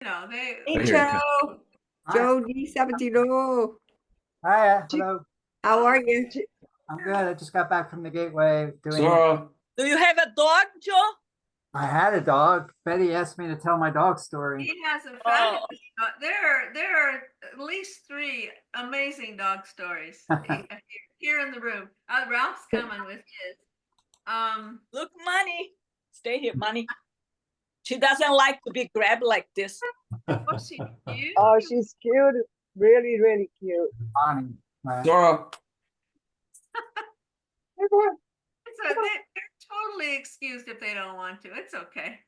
They. Hey, Here you go. Joe. Hi. Joe D70. Hi, hello. How are you? I'm good. I just got back from the Gateway doing. Zora. Do you have a dog, Joe? I had a dog. Betty asked me to tell my dog story. He has a fabulous dog. There are at least 3 amazing dog stories here in the room. Ralph's coming with his. Look, Money. Stay here, Money. She doesn't like to be grabbed like this. Oh, she's cute. Oh, she's cute. Really, really cute. Bonnie, right? Zora. They're totally excused if they don't want to. It's okay.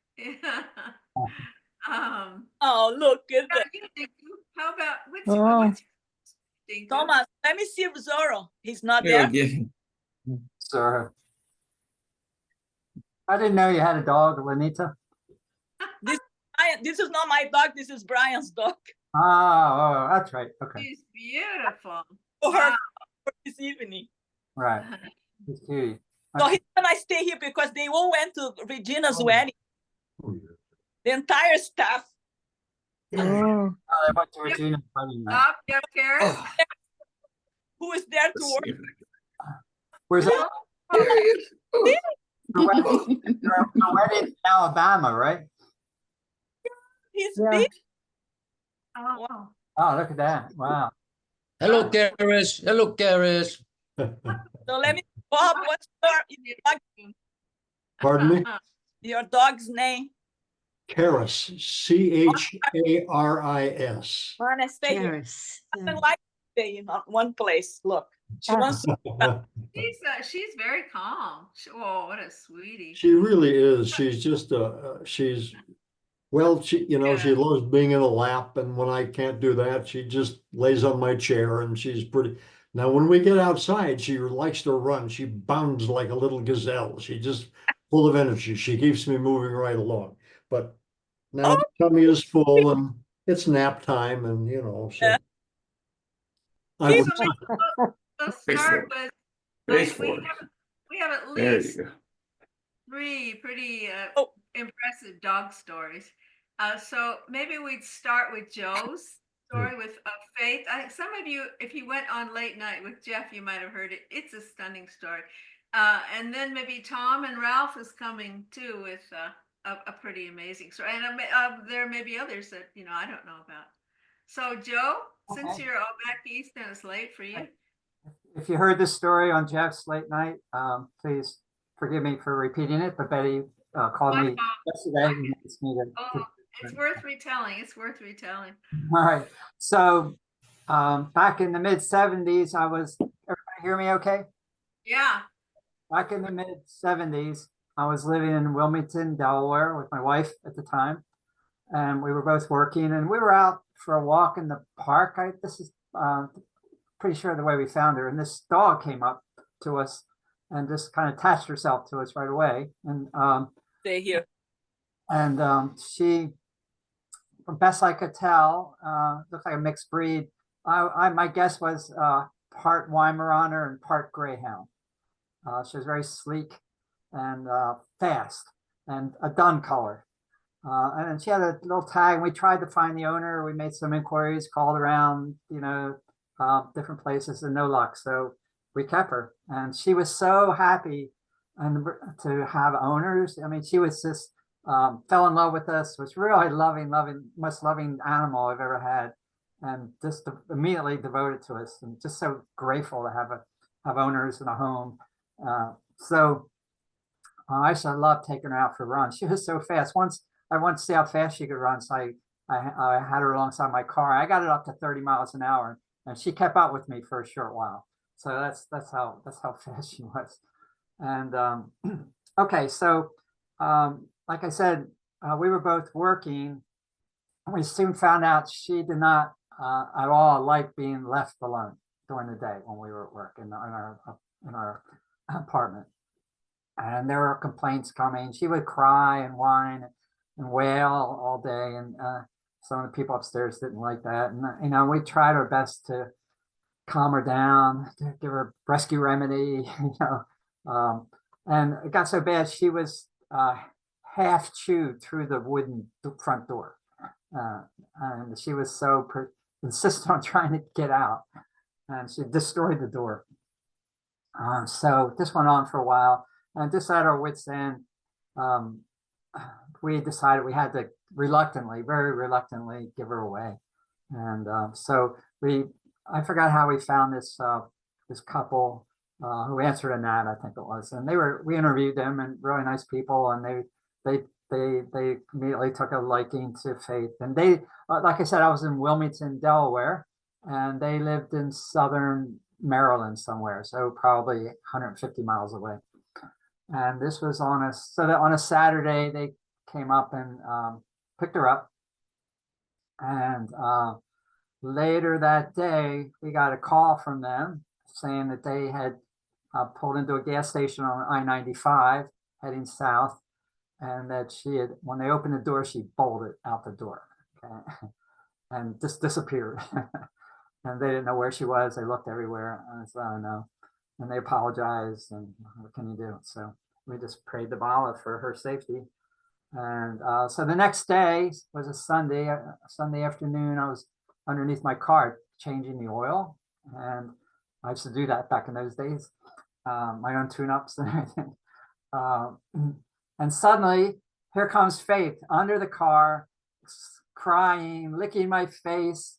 Oh, look at that. How about what's Thomas? Let me see if Zorro. He's not Here there. again. Sir. I didn't know you had a dog, Lenita. This is not my dog. This is Brian's dog. Oh, that's right. Okay. She's beautiful. For this evening. Right. It's cute. So he's gonna stay here because they all went to Regina's wedding. The entire staff. Oh. Oh, they went to Regina's wedding. Jeff Harris. Who is there to work? Where's that? There he is. Oh. Your wedding in Alabama, right? He's Yeah. big. Oh, wow. Oh, look at that. Wow. Hello, Karis. Hello, Karis. So let me, Bob, what's Pardon me? your dog's name? Caris, C-H-A-R-I-S. Wanna stay here. Yes. Doesn't like to stay in one place. Look, she wants to. She's very calm. Oh, what a sweetie. She really is. She's just she's well, she she loves being in a lap, and when I can't do that, she just lays on my chair, and she's pretty. Now, when we get outside, she likes to run. She bounds like a little gazelle. She just full of energy. She keeps me moving right along. But now the tummy is full, and it's nap time, and so. I would Let's start with. We have at least 3 pretty impressive dog stories. So maybe we'd start with Joe's story with Faith. Some of you, if you went on late night with Jeff, you might have heard it. It's a stunning story. And then maybe Tom and Ralph is coming too with a pretty amazing story. And there may be others that I don't know about. So Joe, since you're all back east and it's late for you. If you heard this story on Jeff's late night, please forgive me for repeating it, but Betty called me yesterday and asked me to. It's worth retelling. It's worth retelling. All right. So back in the mid-70s, everybody hear me okay? Yeah. Back in the mid-70s, I was living in Wilmington, Delaware with my wife at the time. And we were both working, and we were out for a walk in the park. This is pretty sure the way we found her. And this dog came up to us and just kind of attached herself to us right away. And stay here. And she, best I could tell, looked like a mixed breed. My guess was part Weimaraner and part Greyhound. She was very sleek and fast and a dun color. And she had a little tag. We tried to find the owner. We made some inquiries, called around, different places, and no luck. So we kept her, and she was so happy and to have owners. I mean, she was just fell in love with us. Was really loving, most loving animal I've ever had, and just immediately devoted to us, and just so grateful to have owners and a home. So I used to love taking her out for runs. She was so fast. Once I wanted to see how fast she could run, so I had her alongside my car. I got it up to 30 miles an hour, and she kept up with me for a short while. So that's how fast she was. And okay, so like I said, we were both working, and we soon found out she did not at all like being left alone during the day when we were at work in our apartment. And there were complaints coming. She would cry and whine and wail all day, and some of the people upstairs didn't like that. And we tried our best to calm her down, to give her rescue remedy, and it got so bad she was half chewed through the wooden front door. And she was so insistent on trying to get out, and she destroyed the door. So this went on for a while, and just at our wits' end, we decided we had to reluctantly, very reluctantly, give her away. And so I forgot how we found this this couple who answered an ad, I think it was, and we interviewed them, and really nice people, and they immediately took a liking to Faith. And they, like I said, I was in Wilmington, Delaware, and they lived in southern Maryland somewhere, so probably 150 miles away. And this was on a Saturday. They came up and picked her up, and later that day we got a call from them saying that they had pulled into a gas station on I-95 heading south, and that when they opened the door, she bolted out the door, okay, and just disappeared. And they didn't know where she was. They looked everywhere. And I said, "Oh no." And they apologized, and what can you do? So we just prayed to Allah for her safety. And so the next day was a Sunday afternoon. I was underneath my car changing the oil, and I used to do that back in those days, my own tune-ups and everything. And suddenly, here comes Faith under the car, crying, licking my face,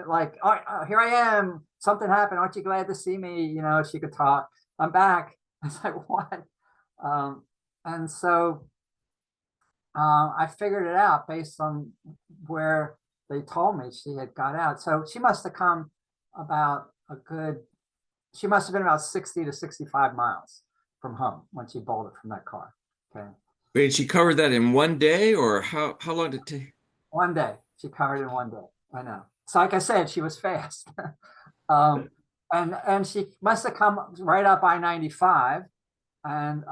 like, "Oh, here I am. Something happened. Aren't you glad to see me?" You know, she could talk. "I'm back." I was like, "What?" And so I figured it out based on where they told me she had got out. So she must have come she must have been about 60 to 65 miles from home when she bolted from that car. Okay. Wait, she covered that in one day, or how long did it take? One day. She covered in one day. I know. So like I said, she was fast. And she must have come right up I-95, and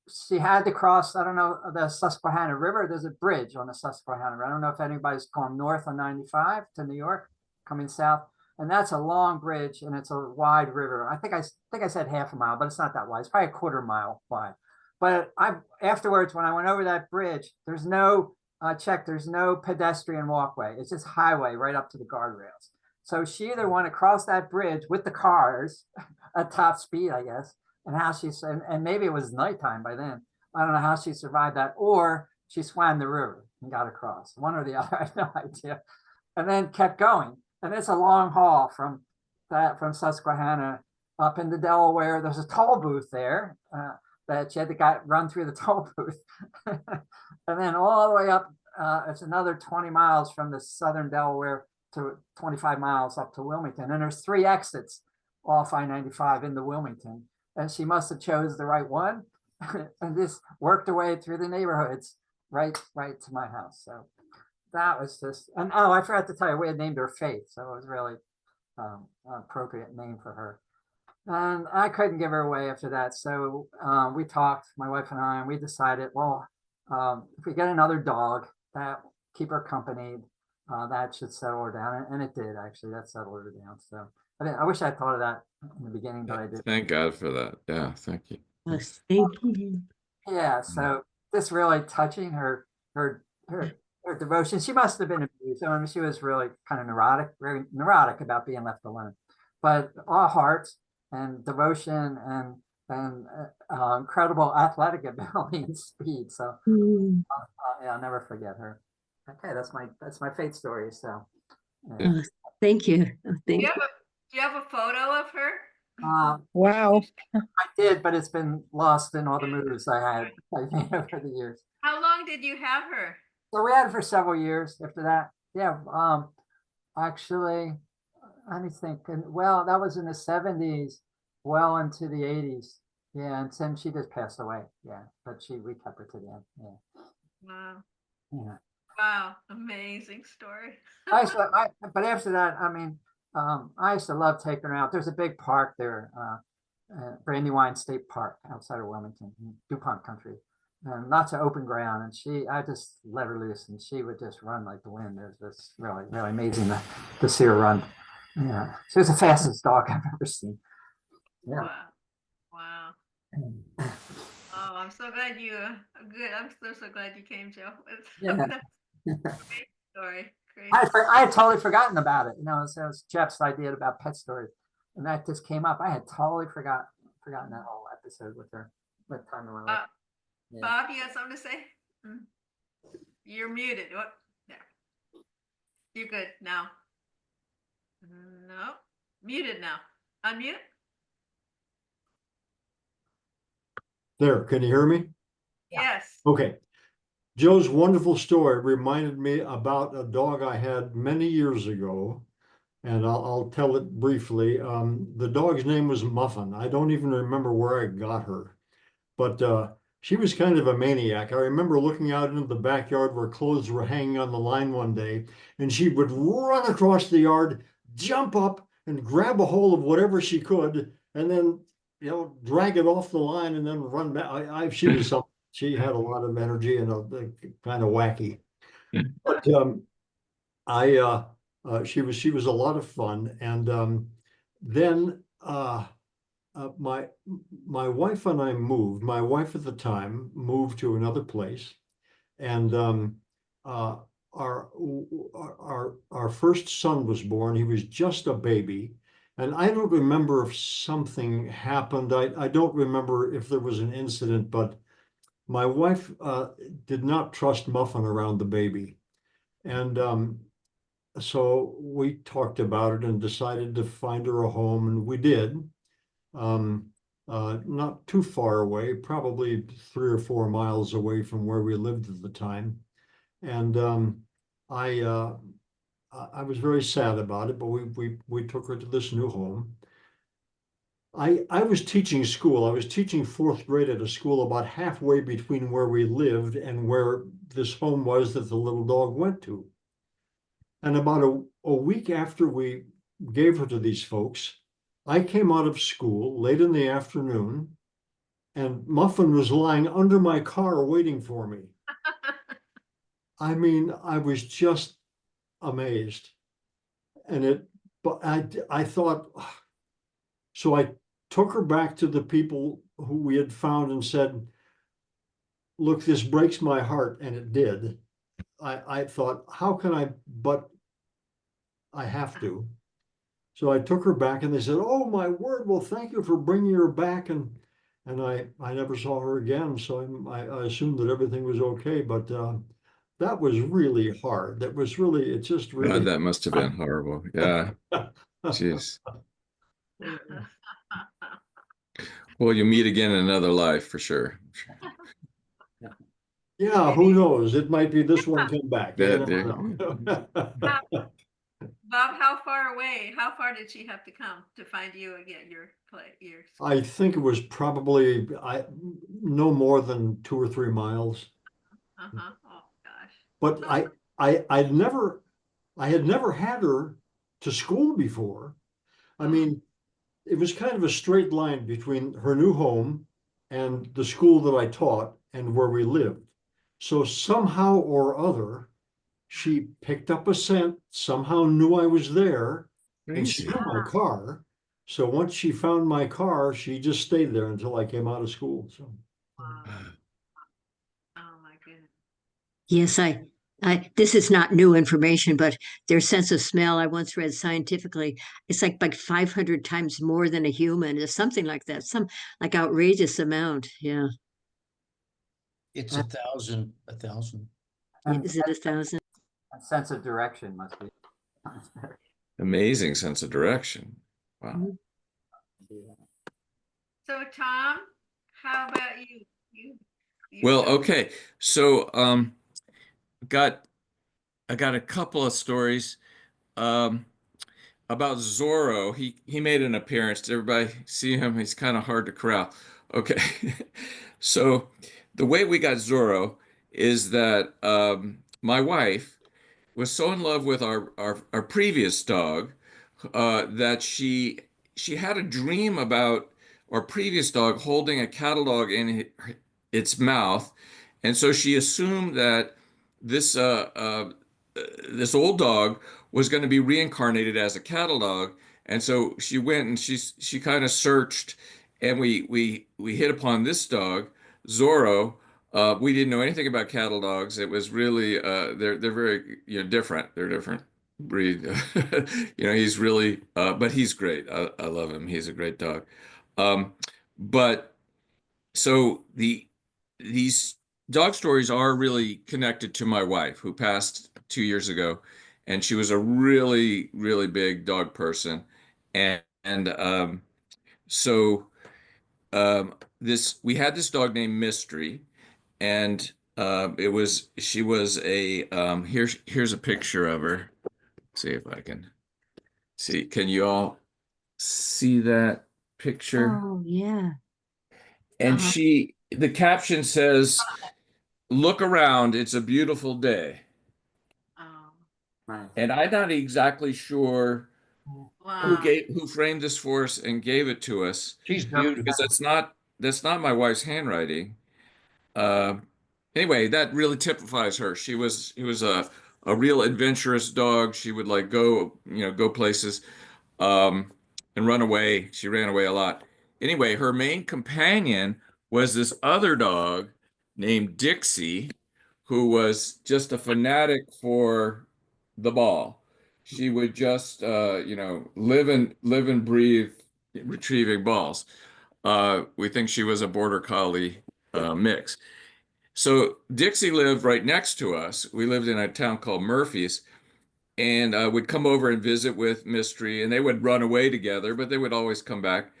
she had to cross, I don't know, the Susquehanna River. There's a bridge on the Susquehanna River. I don't know if anybody's gone north on 95 to New York, coming south. And that's a long bridge, and it's a wide river. I think I said half a mile, but it's not that wide. It's probably a quarter mile wide. But afterwards, when I went over that bridge, there's no there's no pedestrian walkway. It's just highway right up to the guardrails. So she either went across that bridge with the cars at top speed, I guess, and maybe it was nighttime by then. I don't know how she survived that, or she swam the river and got across. One or the other, I have no idea. And then kept going. And it's a long haul from Susquehanna up into Delaware. There's a toll booth there that you had to run through the toll booth. And then all the way up, it's another 20 miles from the southern Delaware to 25 miles up to Wilmington. And there's 3 exits off I-95 into Wilmington. And she must have chose the right one and just worked her way through the neighborhoods right to my house. So that was just, and oh, I forgot to tell you, we had named her Faith. So it was really an appropriate name for her. And I couldn't give her away after that. So we talked, my wife and I, and we decided, well, if we get another dog, that keep her company, that should settle her down. And it did, actually. That settled her down. So I wish I thought of that in the beginning, but I didn't. Thank God for that. Yeah, thank you. Yes, thank you. Yeah, so this really touching her devotion. She must have been abused. I mean, she was really kind of very neurotic about being left alone. But all heart and devotion and incredible athletic ability and speed. So yeah, I'll never forget her. Okay, that's my Faith story. So yeah. Thank you. Thank you. Do you have a photo of her? Wow. I did, but it's been lost in all the moves I made over the years. How long did you have her? So we had it for several years after that. Yeah, actually, let me think. Well, that was in the 70s, well into the 80s. Yeah, and then she just passed away. Yeah, but we kept her to the end. Yeah. Wow. Yeah. Wow, amazing story. But after that, I mean, I used to love taking her out. There's a big park there, Brandywine State Park outside of Wilmington, DuPont Country. And lots of open ground, and I just let her loose, and she would just run like the wind. It was just really, really amazing to see her run. Yeah, she was the fastest dog I've ever seen. Yeah. Wow. Wow. Oh, I'm so glad you, good. I'm so glad you came, Joe. Yeah. That's a great story. Great. I had totally forgotten about it. So it was Jeff's idea about pet stories, and that just came up. I had totally forgotten that whole episode with her. What time in my life? Yeah. Bob, you got something to say? You're muted. What? Yeah. You're good now. No. Muted now. Unmute. There, can you hear me? Yes. Okay. Joe's wonderful story reminded me about a dog I had many years ago, and I'll tell it briefly. The dog's name was Muffin. I don't even remember where I got her, but she was kind of a maniac. I remember looking out into the backyard where clothes were hanging on the line one day, and she would run across the yard, jump up, and grab a hold of whatever she could, and then drag it off the line and then run back. She was something. She had a lot of energy and kind of wacky. But she was a lot of fun. And then my wife and I moved. My wife at the time moved to another place, and our first son was born. He was just a baby. And I don't remember if something happened. I don't remember if there was an incident, but my wife did not trust Muffin around the baby. And so we talked about it and decided to find her a home, and we did. Not too far away, probably 3 or 4 miles away from where we lived at the time. And I was very sad about it, but we took her to this new home. I was teaching school. I was teaching fourth grade at a school about halfway between where we lived and where this home was that the little dog went to. And about a week after we gave her to these folks, I came out of school late in the afternoon, and Muffin was lying under my car waiting for me. I mean, I was just amazed. But I thought, so I took her back to the people who we had found and said, look, this breaks my heart. And it did. I thought, how can but I have to. So I took her back, and they said, oh, my word, well, thank you for bringing her back. And I never saw her again. So I assumed that everything was okay. But that was really hard. It just really. God, that must have been horrible. Yeah. Jeez. Well, you meet again in another life for sure. Yeah, who knows? It might be this one come back. Bob, how far away? How far did she have to come to find you again? Your I think it was probably no more than 2 or 3 miles. Oh gosh. But I had never had her to school before. I mean, it was kind of a straight line between her new home and the school that I taught and where we lived. So somehow or other, she picked up a scent, somehow knew I was there, and she knew my car. So once she found my car, she just stayed there until I came out of school. So. Wow. Oh my goodness. Yes, this is not new information, but their sense of smell, I once read scientifically, it's like 500 times more than a human, or something like that, some like outrageous amount. Yeah. It's 1,000. Is it 1,000? A sense of direction must be. Amazing sense of direction. Wow. So Tom, how about you? Well, okay. So I got a couple of stories about Zorro. He made an appearance. Did everybody see him? He's kind of hard to corral. Okay. So the way we got Zorro is that my wife was so in love with our previous dog that she had a dream about our previous dog holding a cattle dog in its mouth, and so she assumed that this this old dog was going to be reincarnated as a cattle dog, and so she went and she kind of searched, and we hit upon this dog Zorro, we didn't know anything about cattle dogs. It was really they're very different. They're different breed. He's really but he's great. I love him. He's a great dog. But so these dog stories are really connected to my wife, who passed 2 years ago, and she was a really, really big dog person. And so this we had this dog named Mystery, and it was she was a here's a picture of her. See if I can see. Can you all see that picture? Oh, yeah. And Uh-huh. the caption says, "Look around, it's a beautiful day." Oh, And I'm not exactly sure wow. who framed this for us and gave it to us, She's Yep. because beautiful. that's not my wife's handwriting. Uh, anyway, that really typifies her. She was a real adventurous dog. She would like go places, um, and run away. She ran away a lot. Anyway, her main companion was this other dog named Dixie, who was just a fanatic for the ball. She would just, live and breathe retrieving balls. We think she was a border collie mix. So Dixie lived right next to us. We lived in a town called Murphy's, and would come over and visit with Mystery, and they would run away together, but they would always come back.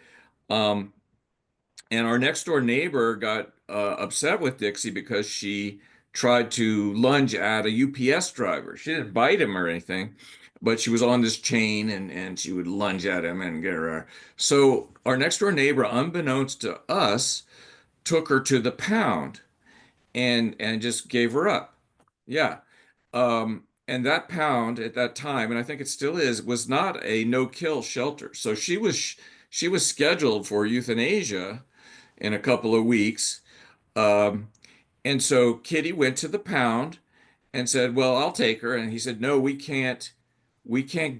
Um, and our next door neighbor got upset with Dixie because she tried to lunge at a UPS driver. She didn't bite him or anything, but she was on this chain, and she would lunge at him and get her. So our next door neighbor, unbeknownst to us, took her to the pound and just gave her up. Yeah. And that pound at that time, and I think it still is, was not a no-kill shelter. So she was scheduled for euthanasia in a couple of weeks. Um, and so Kitty went to the pound and said, "Well, I'll take her." And he said, "No, we can't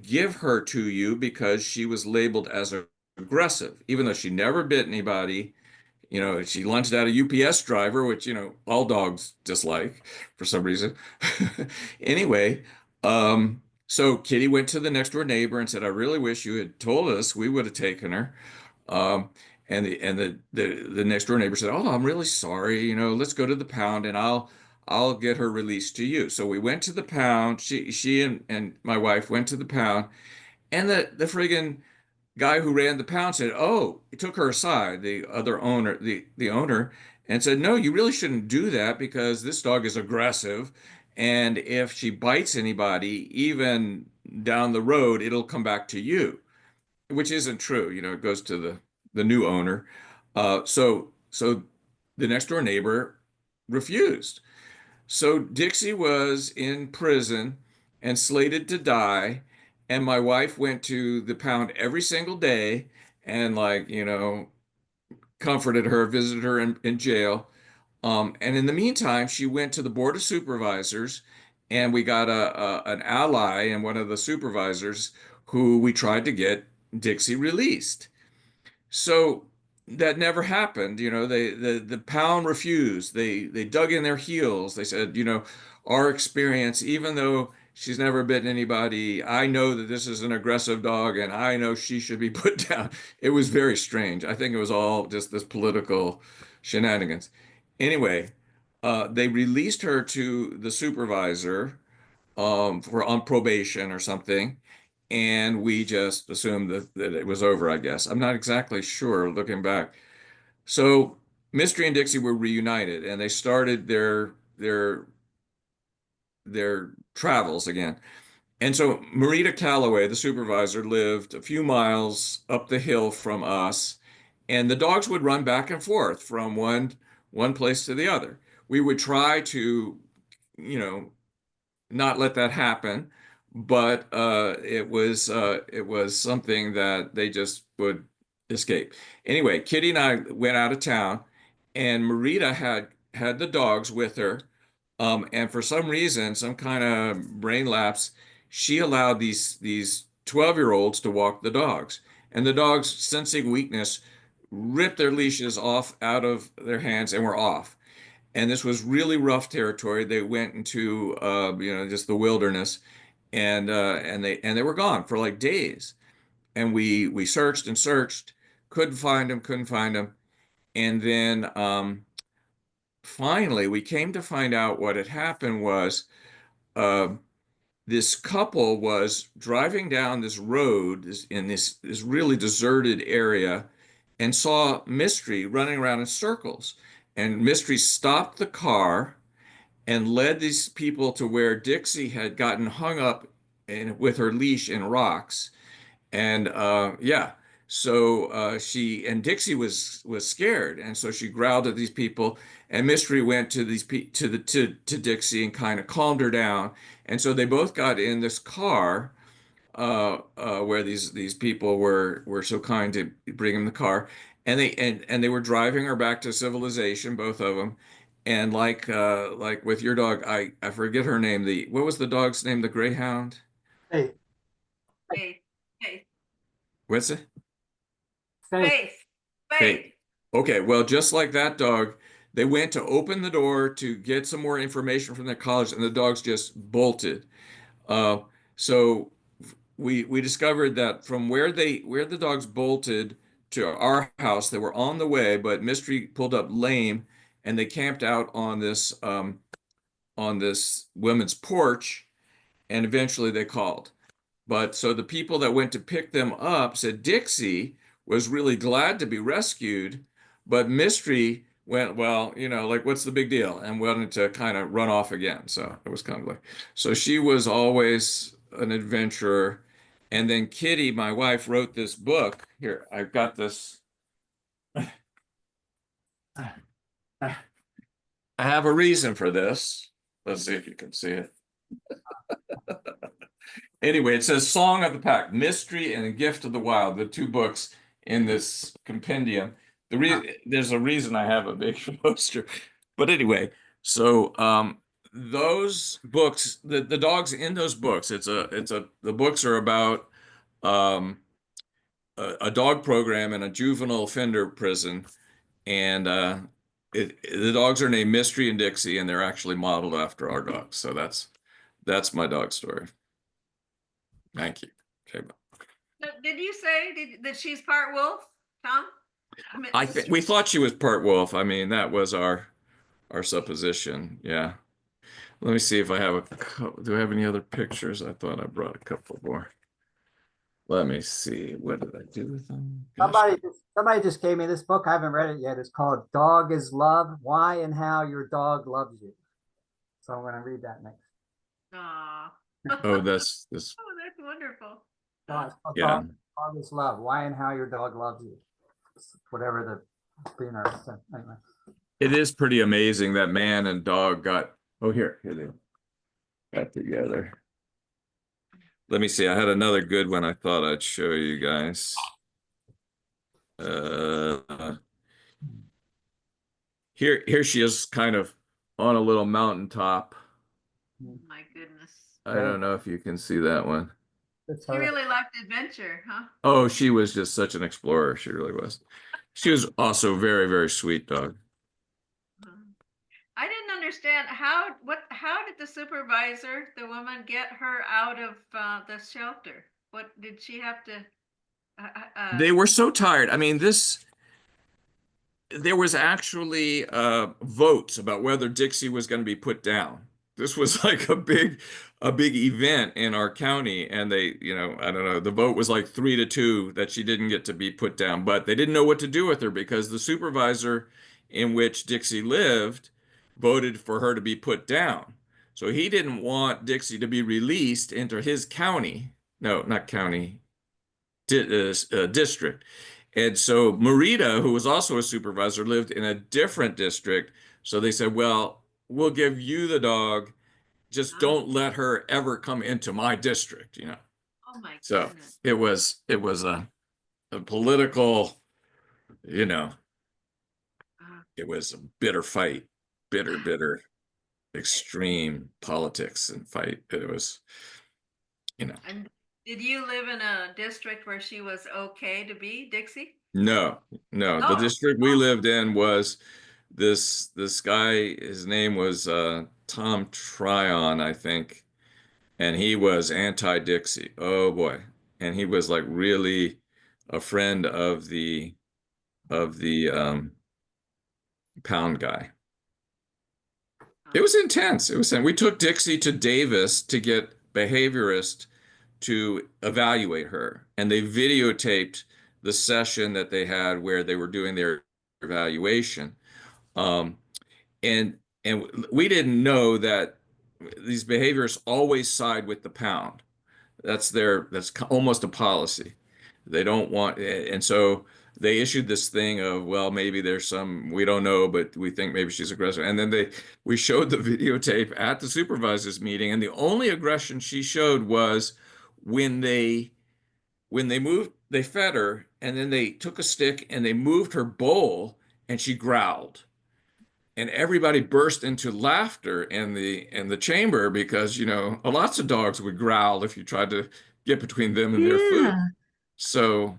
give her to you because she was labeled as aggressive, even though she never bit anybody. She lunged at a UPS driver, which, all dogs dislike for some reason." Anyway, so Kitty went to the next door neighbor and said, "I really wish you had told us. We would have taken her." Um, and the next door neighbor said, "Oh, I'm really sorry. Let's go to the pound and I'll get her released to you." So we went to the pound. She and my wife went to the pound, and the friggin' guy who ran the pound said, "Oh," he took her aside, the other owner, the owner, and said, "No, you really shouldn't do that because this dog is aggressive, and if she bites anybody, even down the road, it'll come back to you," which isn't true. It goes to the new owner. So the next door neighbor refused. So Dixie was in prison and slated to die, and my wife went to the pound every single day and, like, comforted her, visited her in jail. And in the meantime, she went to the board of supervisors, and we got an ally and one of the supervisors who we tried to get Dixie released. So that never happened. The pound refused. They dug in their heels. They said, "Our experience, even though she's never bitten anybody, I know that this is an aggressive dog, and I know she should be put down." It was very strange. I think it was all just this political shenanigans. Anyway, they released her to the supervisor, for on probation or something, and we just assumed that it was over, I guess. I'm not exactly sure looking back. So Mystery and Dixie were reunited, and they started their travels again. And so Marita Calloway, the supervisor, lived a few miles up the hill from us, and the dogs would run back and forth from one place to the other. We would try to, you know, not let that happen, but it was something that they just would escape. Anyway, Kitty and I went out of town, and Marita had the dogs with her, and for some reason, some kind of brain lapse, she allowed these 12-year-olds to walk the dogs, and the dogs, sensing weakness, ripped their leashes off out of their hands and were off. And this was really rough territory. They went into just the wilderness, and they were gone for like days. And we searched and searched, couldn't find them. And then finally, we came to find out what had happened was uh, this couple was driving down this road in this really deserted area and saw Mystery running around in circles. And Mystery stopped the car and led these people to where Dixie had gotten hung up with her leash in rocks. And yeah, so she and Dixie was scared, and so she growled at these people. And Mystery went to to Dixie and kind of calmed her down. And so they both got in this car where these people were so kind to bring him the car, and they were driving her back to civilization, both of them. And like with your dog, I forget her name. What was the dog's name? The Greyhound. Faith, Faith, Faith, What's it? Faith. Faith, Faith. Hey, okay, well, just like that dog, they went to open the door to get some more information from the college, and the dogs just bolted. Uh, so we discovered that from where the dogs bolted to our house, they were on the way, but Mystery pulled up lame, and they camped out on this women's porch, and eventually they called. But so the people that went to pick them up said Dixie was really glad to be rescued, but Mystery went, well, like, what's the big deal? And wanted to kind of run off again. So it was kind of like, so she was always an adventurer. And then Kitty, my wife, wrote this book. Here, I've got this. I have a reason for this. Let's see if you can see it. Anyway, it says Song of the Pack, Mystery and the Gift of the Wild, the two books in this compendium. There's a reason I have a big poster. But anyway, so those books, the dogs in those books, the books are about a dog program in a juvenile offender prison. And the dogs are named Mystery and Dixie, and they're actually modeled after our dogs. So that's my dog story. Thank you. Okay. Did you say that she's part wolf, Tom? I think we thought she was part wolf. I mean, that was our supposition. Yeah. Let me see if I have do I have any other pictures? I thought I brought a couple more. Let me see. What did I do with them? Gosh. Somebody just gave me this book. I haven't read it yet. It's called Dog is Love, Why and How Your Dog Loves You. So I'm going to read that next. Aw. Oh, that's this. Oh, that's wonderful. Yeah. Dog is Love, Why and How Your Dog Loves You. Whatever the beginner said. Anyway. It is pretty amazing that man and dog got, oh, here they got together. Let me see. I had another good one I thought I'd show you guys. Here she is kind of on a little mountaintop. My goodness. I don't know if you can see that one. She really liked adventure, huh? Oh, she was just such an explorer. She really was. She was also very, very sweet dog. I didn't understand how did the supervisor, the woman, get her out of the shelter? What did she have to? They were so tired. I mean, there was actually votes about whether Dixie was going to be put down. This was like a big event in our county, and they, I don't know, the vote was like 3-2 that she didn't get to be put down, but they didn't know what to do with her because the supervisor in which Dixie lived voted for her to be put down. So he didn't want Dixie to be released into his county. No, not county, district. And so Marita, who was also a supervisor, lived in a different district. So they said, well, we'll give you the dog. Just don't let her ever come into my district, Oh my So goodness. it was a political, it was a bitter fight, bitter, extreme politics and fight. It was, And did you live in a district where she was okay to be, Dixie? No, no. The Oh, district we lived in was this guy, his name was Tom Tryon, I think, and he was anti-Dixie. Oh boy. And he was like really a friend of the pound guy. It was intense. It was, and we took Dixie to Davis to get behaviorist to evaluate her, and they videotaped the session that they had where they were doing their evaluation. Um, and we didn't know that these behaviorists always side with the pound. That's almost a policy. They don't want, and so they issued this thing of, well, maybe there's some, we don't know, but we think maybe she's aggressive. And then we showed the videotape at the supervisors meeting, and the only aggression she showed was when they moved, they fed her, and then they took a stick and they moved her bowl, and she growled. And everybody burst into laughter in the chamber because, lots of dogs would growl if you tried to get between them and their food. Yeah, So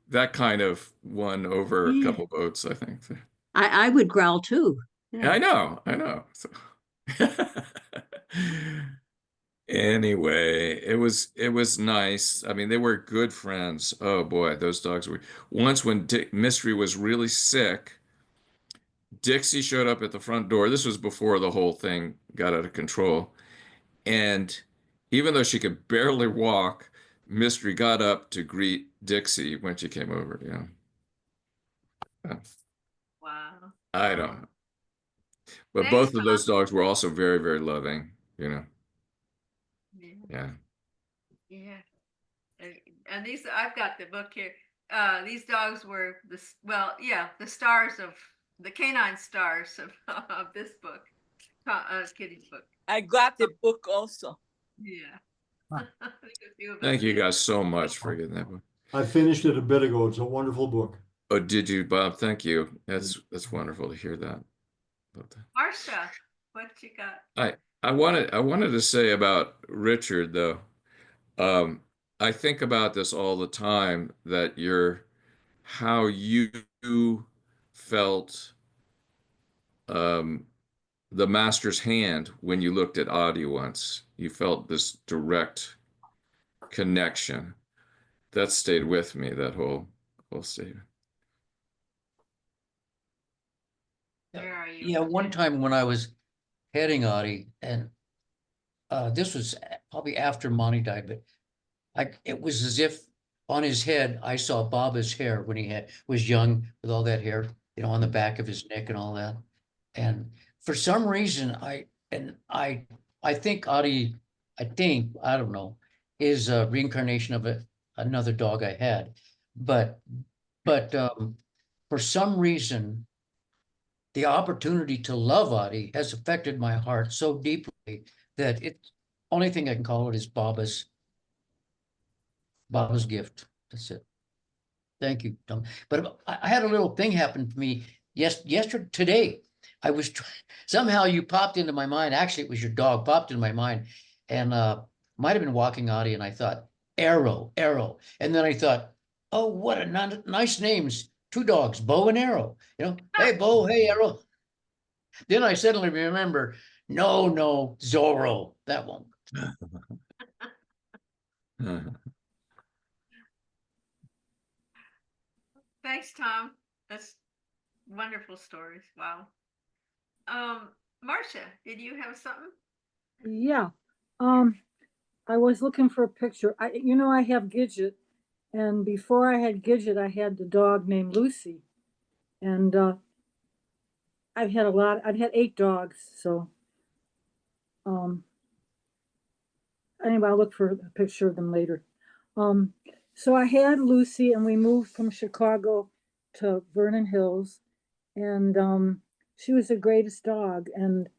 that kind of won over a yeah. couple votes, I think. I would growl too. Yeah. I know. So. Anyway, it was nice. I mean, they were good friends. Oh boy, those dogs were. Once when Mystery was really sick, Dixie showed up at the front door. This was before the whole thing got out of control. And even though she could barely walk, Mystery got up to greet Dixie when she came over. wow. I don't know. But Thanks, both of Tom. those dogs were also very, very loving. Yeah. Yeah. Yeah. And these, I've got the book here. These dogs were the stars of the canine stars of this book, Kitty's book. I got the book also. Yeah. Huh. I think a few of us Thank you did. guys so much for getting that book. I finished it a bit ago. It's a wonderful book. Oh, did you, Bob? Thank you. That's wonderful to hear that. Marcia, what you got? I wanted to say about Richard though. I think about this all the time, that how you felt the master's hand when you looked at Audie once. You felt this direct connection. That stayed with me, that whole statement. Where are you? Yeah, one time when I was heading Audie, and this was probably after Monty died, but it was as if on his head I saw Baba's hair when he was young, with all that hair, on the back of his neck and all that. And for some reason, I think Audie, I don't know, is a reincarnation of another dog I had, but for some reason, the opportunity to love Audie has affected my heart so deeply that only thing I can call it is Baba's gift. That's it. Thank you, Tom. But I had a little thing happen to me yesterday, today. I was somehow you popped into my mind. Actually, it was your dog popped into my mind, and might have been walking Audie, and I thought Arrow, and then I thought, oh, what a nice names. 2 dogs, Bo and Arrow. Hey Bo, hey Arrow. Then I suddenly remember, no, Zorro. That won't. Thanks, Tom. That's wonderful stories. Wow. Marcia, did you have something? Yeah. I was looking for a picture. I have Gidget, and before I had Gidget, I had the dog named Lucy, and I've had 8 dogs. So, anyway, I'll look for a picture of them later. So I had Lucy, and we moved from Chicago to Vernon Hills, and she was the greatest dog. And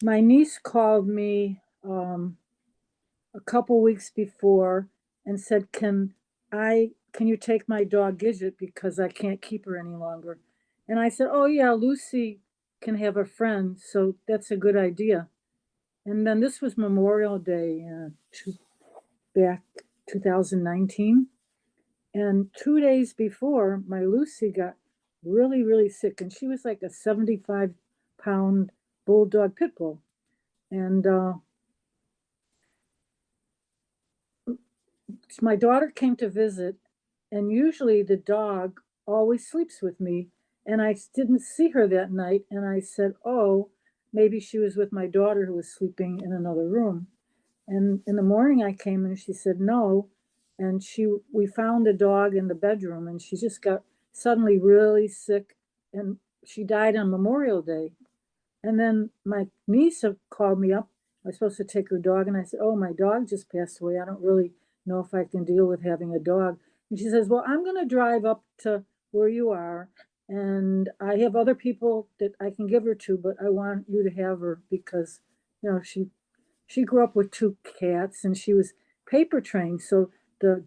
my niece called me a couple weeks before and said, can you take my dog Gidget, because I can't keep her any longer? And I said, oh yeah, Lucy can have a friend, so that's a good idea. And then this was Memorial Day back 2019, And 2 days before, my Lucy got really, really sick, and she was like a 75-pound bulldog pit bull. And my daughter came to visit, and usually the dog always sleeps with me. And I didn't see her that night. And I said, oh, maybe she was with my daughter who was sleeping in another room. And in the morning I came and she said no. And we found the dog in the bedroom, and she just got suddenly really sick, and she died on Memorial Day. And then my niece called me up. I was supposed to take her dog, and I said, oh, my dog just passed away. I don't really know if I can deal with having a dog. And she says, well, I'm going to drive up to where you are, and I have other people that I can give her to, but I want you to have her because, she grew up with 2 cats, and she was paper trained. So the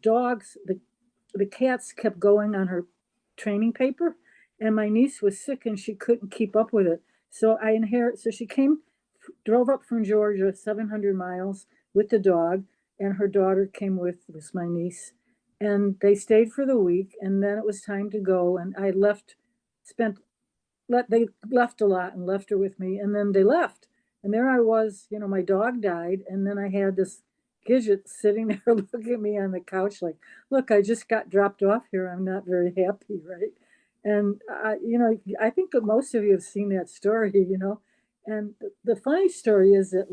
cats kept going on her training paper, and my niece was sick and she couldn't keep up with it. So she drove up from Georgia 700 miles with the dog, and her daughter came with my niece, and they stayed for the week, and then it was time to go, and they left a lot and left her with me, and then they left. And there I was, my dog died, and then I had this Gidget sitting there looking at me on the couch like, look, I just got dropped off here. I'm not very happy, right? And I think that most of you have seen that story, And the funny story is that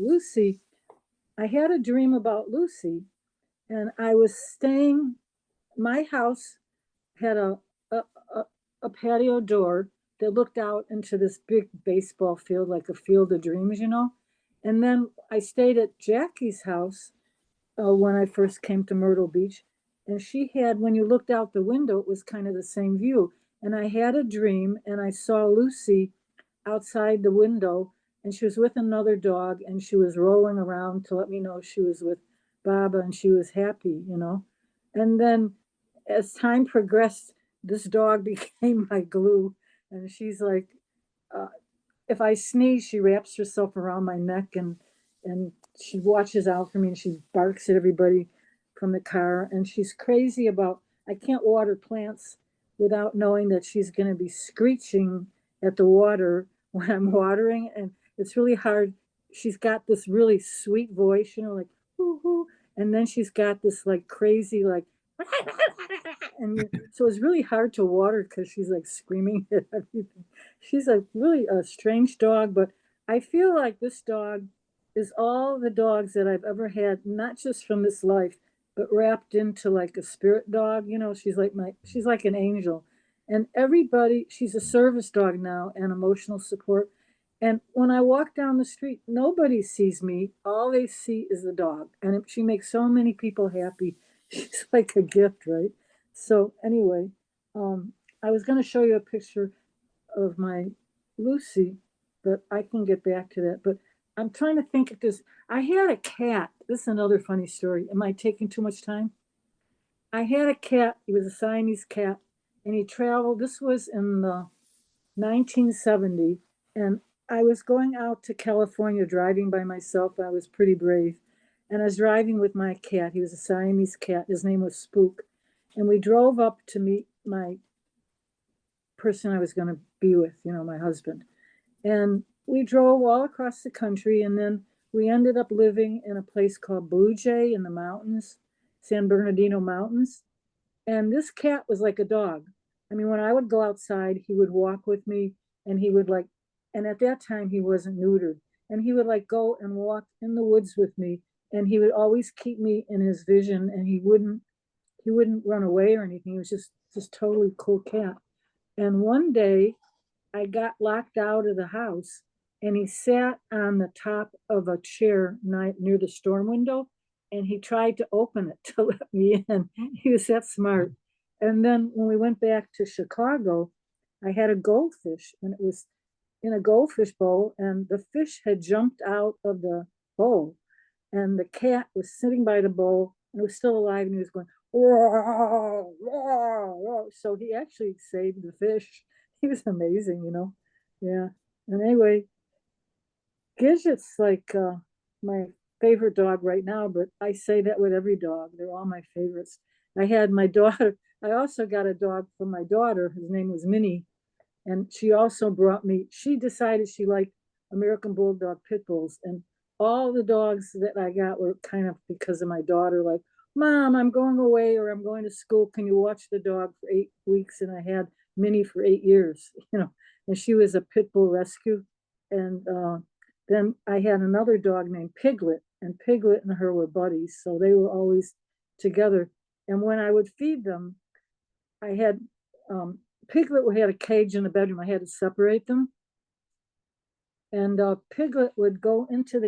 I had a dream about Lucy, and I was my house had a, a, a patio door that looked out into this big baseball field, like a field of dreams, And then I stayed at Jackie's house when I first came to Myrtle Beach. And she had, when you looked out the window, it was kind of the same view. And I had a dream, and I saw Lucy outside the window, and she was with another dog, and she was rolling around to let me know she was with Baba, and she was happy, And then as time progressed, this dog became my glue. And she's like, uh, if I sneeze, she wraps herself around my neck, and she watches out for me, and she barks at everybody from the car. And she's crazy about, I can't water plants without knowing that she's going to be screeching at the water when I'm watering. And it's really hard. She's got this really sweet voice, like, hoo hoo. And then she's got this like crazy, like, and so it's really hard to water because she's like screaming at everything. She's a really a strange dog, but I feel like this dog is all the dogs that I've ever had, not just from this life, but wrapped into like a spirit dog. She's like an angel. And she's a service dog now and emotional support. And when I walk down the street, nobody sees me. All they see is the dog. And she makes so many people happy. She's like a gift, right? So anyway, I was going to show you a picture of my Lucy, but I can get back to that. But I'm trying to think of this. I had a cat. This is another funny story. Am I taking too much time? I had a cat. He was a Siamese cat, and he traveled. This was in the 1970, and I was going out to California driving by myself. I was pretty brave. And I was driving with my cat. He was a Siamese cat. His name was Spook. And we drove up to meet my person I was going to be with, my husband. And we drove all across the country, and then we ended up living in a place called Blue Jay in the mountains, San Bernardino Mountains. And this cat was like a dog. I mean, when I would go outside, he would walk with me, and he would and at that time he wasn't neutered, and he would go and walk in the woods with me, and he would always keep me in his vision, and he wouldn't run away or anything. He was just totally cool cat. And one day I got locked out of the house, and he sat on the top of a chair near the storm window, and he tried to open it to let me in. He was that smart. And then when we went back to Chicago, I had a goldfish, and it was in a goldfish bowl, and the fish had jumped out of the bowl, and the cat was sitting by the bowl, and it was still alive, and he was going, "Whoa, whoa, whoa." So he actually saved the fish. He was amazing, Yeah. And anyway, Gidget's like my favorite dog right now, but I say that with every dog. They're all my favorites. I had my daughter, I also got a dog from my daughter. His name was Minnie. And she also brought me, she decided she liked American Bulldog Pit Bulls. And all the dogs that I got were kind of because of my daughter, like, Mom, I'm going away or I'm going to school. Can you watch the dog for 8 weeks? And I had Minnie for 8 years, and she was a pit bull rescue. And then I had another dog named Piglet, and Piglet and her were buddies. So they were always together. And when I would feed them, I had Piglet had a cage in the bedroom. I had to separate them. And Piglet would go into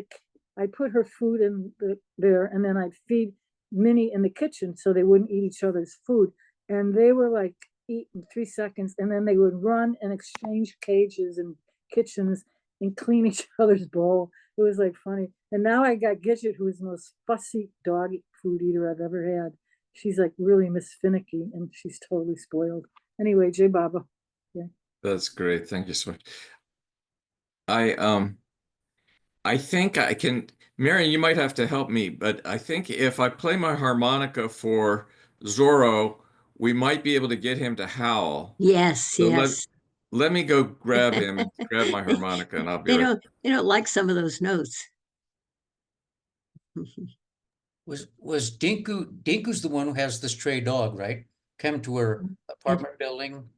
I put her food in there, and then I'd feed Minnie in the kitchen so they wouldn't eat each other's food. And they were like eat in 3 seconds, and then they would run and exchange cages and kitchens and clean each other's bowl. It was like funny. And now I got Gidget, who is the most fussy dog food eater I've ever had. She's like really Miss Finicky, and she's totally spoiled. Anyway, Jay Baba. Yeah. That's great. Thank you so much. I think I can, Marion, you might have to help me, but I think if I play my harmonica for Zorro, we might be able to get him to howl. Yes, So yes. let me go grab him and grab my harmonica, and I'll be right. They don't like some of those notes. Was Dinku's the one who has the stray dog, right? Came to her apartment building.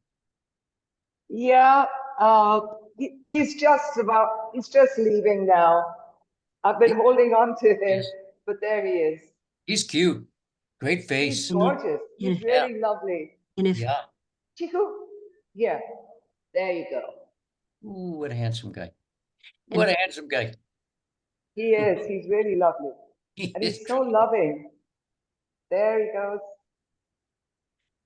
Yeah, he's just leaving now. I've been holding on to him, but there he is. He's cute. Great He's face. gorgeous. He's Yeah. really lovely. And if Yeah. Chiku, yeah, there you go. Ooh, what a handsome guy. What a handsome guy. He is. He's really lovely. And he's so loving. There he goes.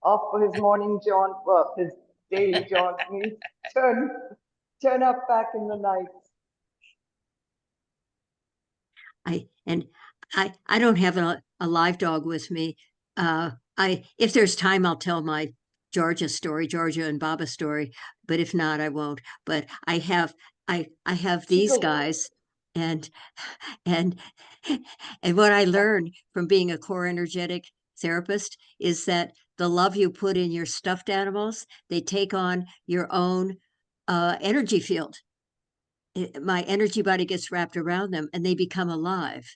Off for his morning jaunt, well, his daily jaunt means turn up back in the night. I don't have a live dog with me. If there's time, I'll tell my Georgia and Baba story, but if not, I won't. But I have these guys, and what I learned from being a core energetic therapist is that the love you put in your stuffed animals, they take on your own energy field. My energy body gets wrapped around them, and they become alive.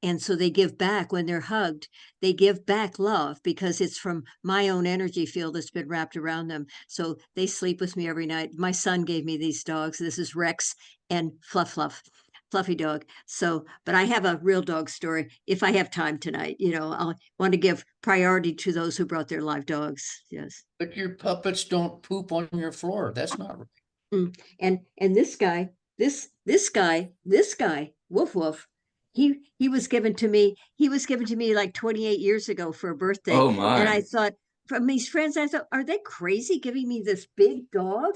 And so they give back when they're hugged. They give back love because it's from my own energy field that's been wrapped around them. So they sleep with me every night. My son gave me these dogs. This is Rex and Fluffy dog. So, but I have a real dog story if I have time tonight. I want to give priority to those who brought their live dogs. Yes. But your puppets don't poop on your floor. That's not right. And this guy, Woof Woof, he was given to me. He was given to me like 28 years ago for a birthday. Oh my. And I thought, from these friends, I thought, are they crazy giving me this big dog?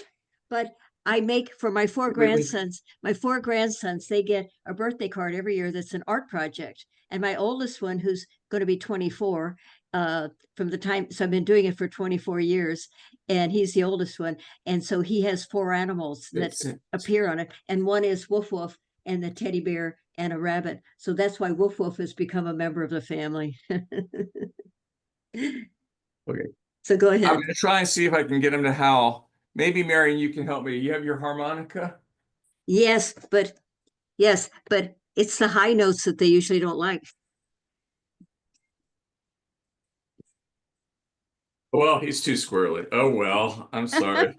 But I make for my four grandsons, they get a birthday card every year that's an art project. And my oldest one, who's going to be 24, from the time, so I've been doing it for 24 years, and he's the oldest one. And so he has 4 animals that appear on it. And one is Woof Woof and the teddy bear and a rabbit. So that's why Woof Woof has become a member of the family. Okay. So go ahead. I'm going to try and see if I can get him to howl. Maybe, Marion, you can help me. You have your harmonica? Yes, but it's the high notes that they usually don't like. Well, he's too squirrely. Oh, well, I'm sorry.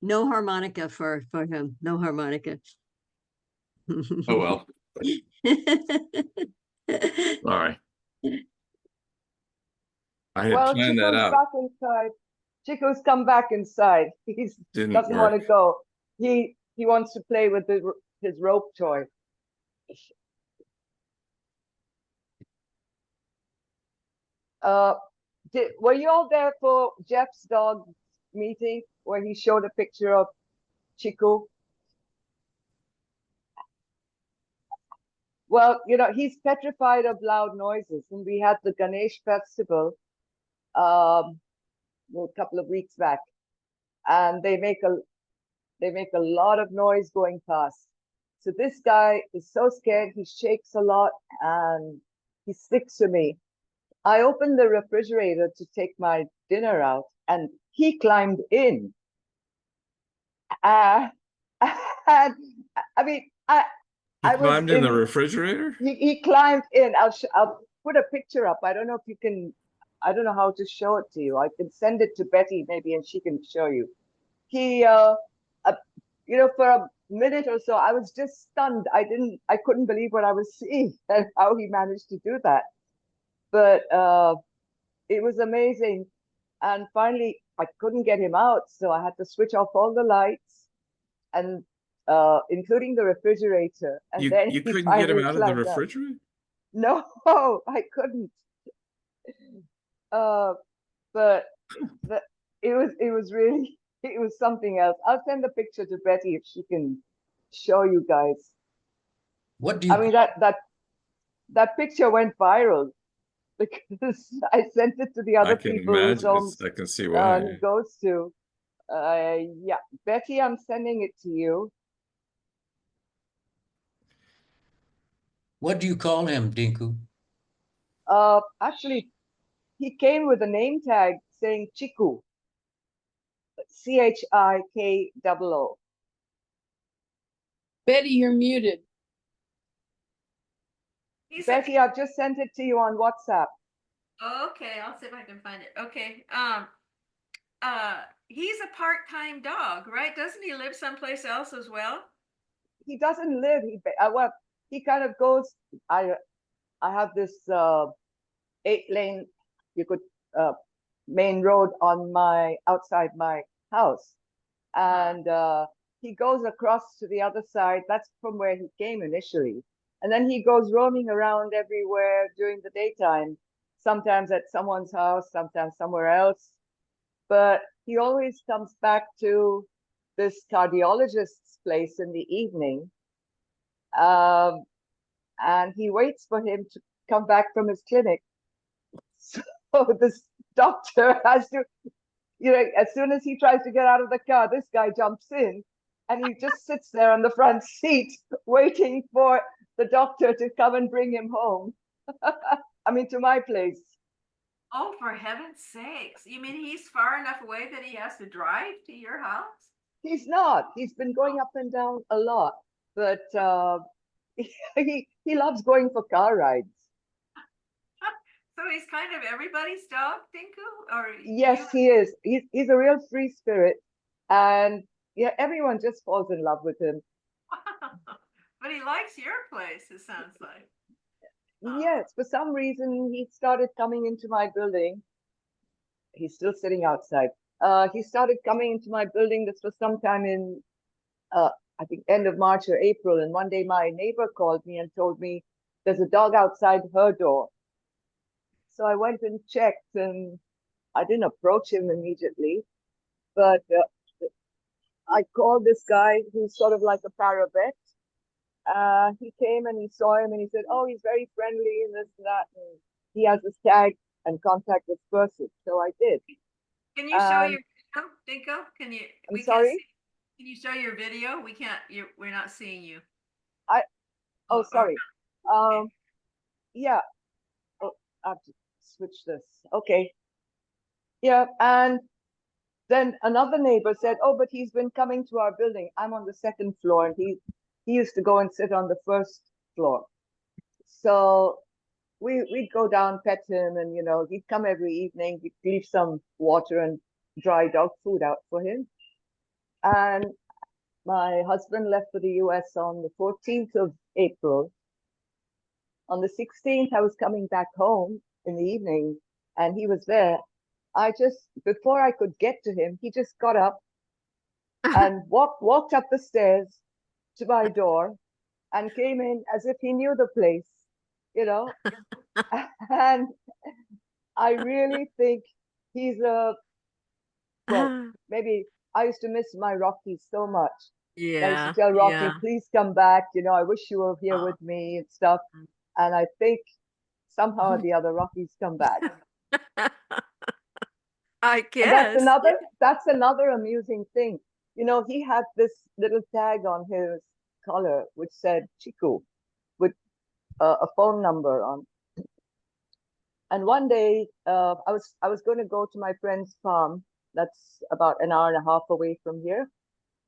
No harmonica for him. No harmonica. Oh, well. All right. I had Well, planned that Chico's out. back inside. Chico's come back inside. He doesn't want to go. He wants to play with his rope toy. Were you all there for Jeff's dog meeting where he showed a picture of Chico? Well, he's petrified of loud noises, and we had the Ganesh festival a couple of weeks back, and they make a lot of noise going past. So this guy is so scared, he shakes a lot and he sticks to me. I opened the refrigerator to take my dinner out and he climbed in. And I mean, He I was climbed in the refrigerator? he climbed in. I'll put a picture up. I don't know if you can, I don't know how to show it to you. I can send it to Betty maybe and she can show you. He, you know, for a minute or so, I was just stunned. I couldn't believe what I was seeing and how he managed to do that. But it was amazing. And finally, I couldn't get him out. So I had to switch off all the lights and including the refrigerator. And then You he couldn't get him finally out of the climbed up. refrigerator? No, I couldn't. But it was really it was something else. I'll send the picture to Betty if she can show you guys. What do you? I mean that picture went viral because I sent it to the I other can people whose imagine. homes I can see why. he goes to. Yeah, Betty, I'm sending it to you. What do you call him, Dinku? Actually, he came with a name tag saying Chiku, Chikoo. Betty, you're muted. Betty, I've just sent it to you on WhatsApp. Okay, I'll see if I can find it. Okay. He's a part-time dog, right? Doesn't he live someplace else as well? He doesn't live. Well, he kind of goes. I have this 8-lane, you could main road on outside my house, and he goes across to the other side. That's from where he came initially, and then he goes roaming around everywhere during the daytime. Sometimes at someone's house, sometimes somewhere else, but he always comes back to this cardiologist's place in the evening. And he waits for him to come back from his clinic. So this doctor has to, you know, as soon as he tries to get out of the car, this guy jumps in and he just sits there on the front seat waiting for the doctor to come and bring him home. I mean, to my place. Oh, for heaven's sakes. You mean he's far enough away that he has to drive to your house? He's not. He's been going up and down a lot, but he loves going for car rides. So he's kind of everybody's dog, Dinku? Or yes, he is. He's a real free spirit, and yeah, everyone just falls in love with him. But he likes your place, it sounds like. Yes, for some reason he started coming into my building. He's still sitting outside. He started coming into my building. This was sometime in I think end of March or April. And one day my neighbor called me and told me there's a dog outside her door. So I went and checked, and I didn't approach him immediately, but I called this guy who's sort of like a paravet. He came and he saw him and he said, "Oh, he's very friendly and this and that. And he has this tag and contact this person." So I did. Can you show your video, Dinko? Can you? I'm sorry? Can you show your video? We can't. We're not seeing you. Oh, sorry. Yeah. Oh, I have to switch this. Okay. Yeah, and then another neighbor said, "Oh, but he's been coming to our building. I'm on the second floor, and he used to go and sit on the first floor." So we'd go down, pet him, and you know, he'd come every evening. We'd leave some water and dry dog food out for him. And my husband left for the US on the 14th of April. On the 16th, I was coming back home in the evening, and he was there. Before I could get to him, he just got up and walked up the stairs to my door and came in as if he knew the place, you know. And I really think he's maybe I used to miss my Rocky so much. Yeah. I used to tell Rocky, yeah. "Please come back. You know, I wish you were here with me and stuff." And I think somehow or the other, Rocky's come back. I And guess. that's another amusing thing. You know, he had this little tag on his collar which said Chiku with a phone number on. And one day, I was going to go to my friend's farm. That's about an hour and a half away from here.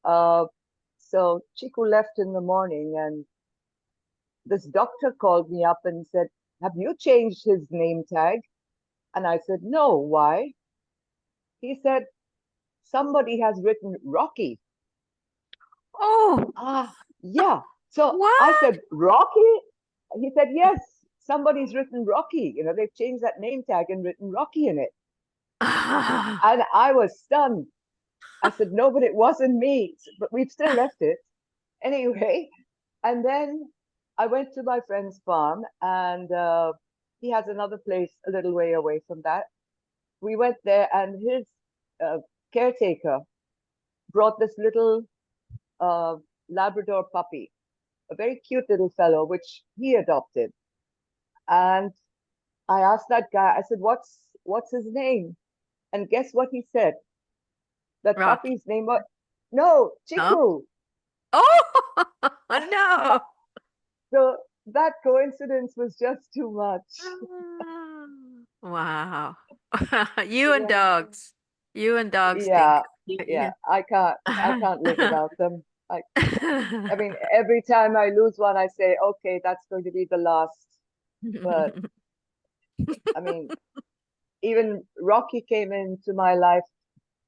So Chiku left in the morning, and this doctor called me up and said, "Have you changed his name tag?" And I said, "No, why?" He said, "Somebody has written Rocky." Oh, Yeah. So what? I said, "Rocky?" He said, "Yes, somebody's written Rocky. You know, they've changed that name tag and written Rocky in it." And I was stunned. I said, "No, but it wasn't me." But we've still left it. Anyway, and then I went to my friend's farm, and he has another place a little way away from that. We went there, and his caretaker brought this little Labrador puppy, a very cute little fellow, which he adopted. And I asked that guy, I said, what's his name? And guess what he said? That Rocky. puppy's name was, no, Chiku. Oh, no. So that coincidence was just too much. Wow. You and Yeah. dogs. You and dogs, Yeah, Dink. yeah, I can't live without them. I mean, every time I lose one, I say, okay, that's going to be the last. But I mean, even Rocky came into my life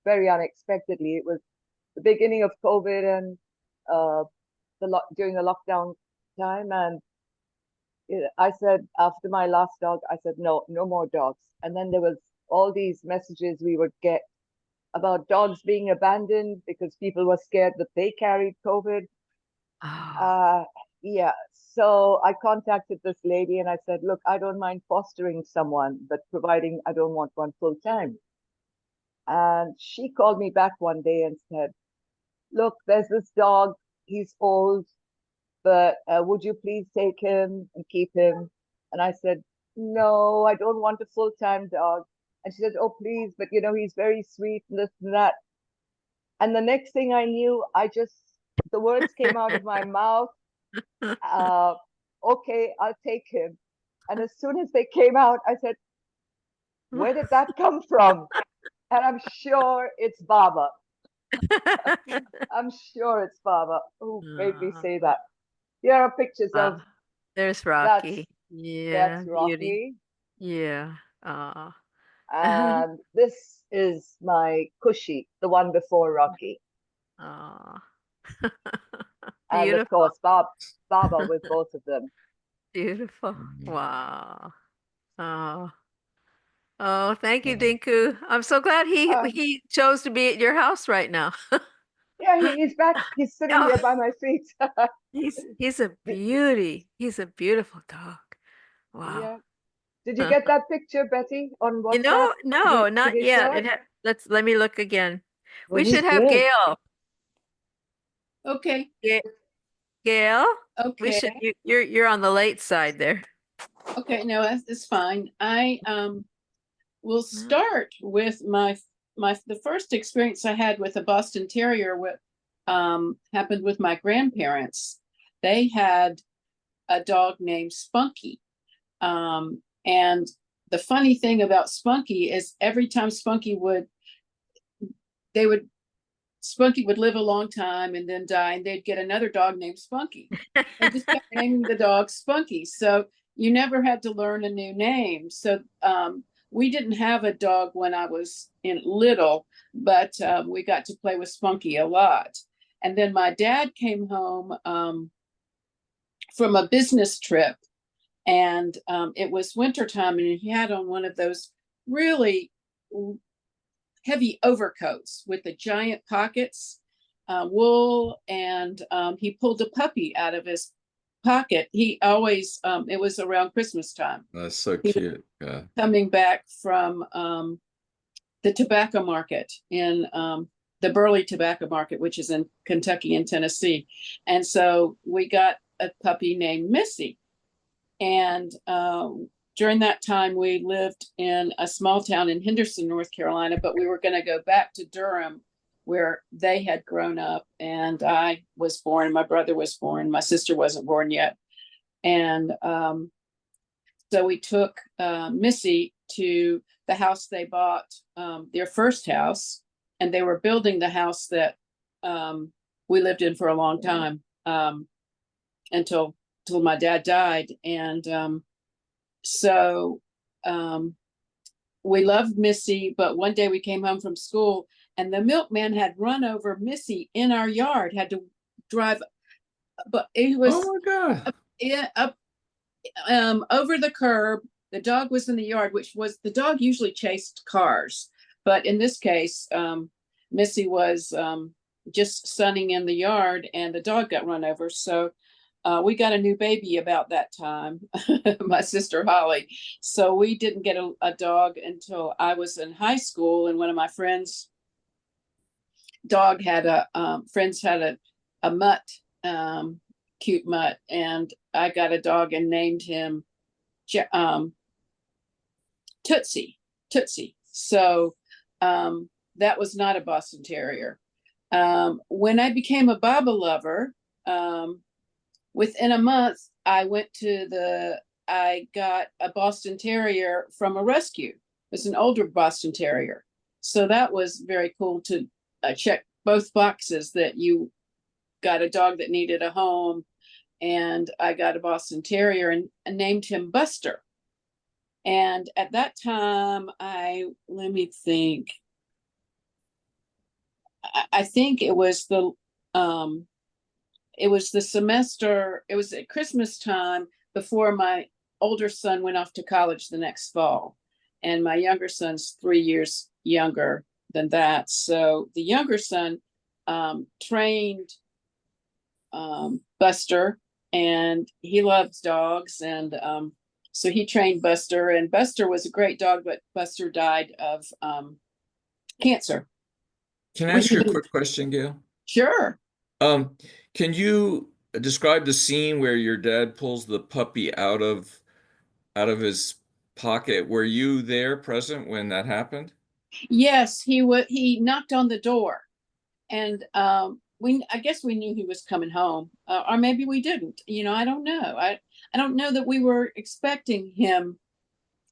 very unexpectedly. It was the beginning of COVID and during the lockdown time, and I said after my last dog, I said no more dogs. And then there was all these messages we would get about dogs being abandoned because people were scared that they carried COVID. Oh. Yeah. So I contacted this lady and I said, look, I don't mind fostering someone, but providing I don't want one full time. And she called me back one day and said, look, there's this dog. He's old, but would you please take him and keep him? And I said, no, I don't want a full-time dog. And she said, oh, please, but you know, he's very sweet and this and that. And the next thing I knew, the words came out of my mouth. Okay, I'll take him. And as soon as they came out, I said, where did that come from? And I'm sure it's Baba. I'm sure it's Baba who made me say that. Here are pictures of There's Rocky. Yeah, that's beauty. Rocky. Yeah. And this is my Cushy, the one before Rocky. And of Beautiful. course, Baba with both of them. Beautiful. Wow. Oh, thank you, Dinku. I'm so glad he chose to be at your house right now. Yeah, he's back. He's sitting here by my feet. He's a beauty. He's a beautiful dog. Wow. Yeah. Did you get that picture, Betty, on WhatsApp? You know, no, Did not you yet. show it? Let me look again. Well, We should he's have big. Gail. Okay. Gail, we Okay. should. You're on the late side there. Okay. No, that's fine. I will start with the first experience I had with a Boston Terrier. What happened with my grandparents? They had a dog named Spunky, and the funny thing about Spunky is every time Spunky would live a long time and then die, and they'd get another dog named Spunky. And just kept naming the dog Spunky. So you never had to learn a new name. So we didn't have a dog when I was little, but we got to play with Spunky a lot. And then my dad came home from a business trip, and it was wintertime, and he had on one of those really heavy overcoats with the giant pockets, wool, and he pulled a puppy out of his pocket. He always, it was around Christmas time. That's so cute. Yeah. Coming back from the tobacco market in the Burley Tobacco Market, which is in Kentucky and Tennessee. And so we got a puppy named Missy. And during that time, we lived in a small town in Henderson, North Carolina, but we were going to go back to Durham where they had grown up, and I was born, my brother was born, my sister wasn't born yet. And so we took Missy to the house they bought, their first house, and they were building the house that we lived in for a long time, until my dad died. And so we loved Missy, but one day we came home from school and the milkman had run over Missy in our yard, had to drive, but it was Oh my God. up over the curb. The dog was in the yard, which was, the dog usually chased cars, but in this case, Missy was just sunning in the yard and the dog got run over. So we got a new baby about that time, my sister Holly. So we didn't get a dog until I was in high school, and one of my friends' dog had a mutt, cute mutt, and I got a dog and named him Tootsie. So that was not a Boston Terrier. When I became a Baba lover, within a month, I got a Boston Terrier from a rescue. It was an older Boston Terrier. So that was very cool to check both boxes, that you got a dog that needed a home, and I got a Boston Terrier and named him Buster. And at that time, let me think. I think it was the semester, it was at Christmas time before my older son went off to college the next fall. And my younger son's 3 years younger than that. So the younger son trained Buster, and he loves dogs. And so he trained Buster, and Buster was a great dog, but Buster died of cancer. Can I ask you a quick question, Gail? Sure. Can you describe the scene where your dad pulls the puppy out of his pocket? Were you there, present, when that happened? Yes, he knocked on the door, and I guess we knew he was coming home, or maybe we didn't. I don't know. I don't know that we were expecting him.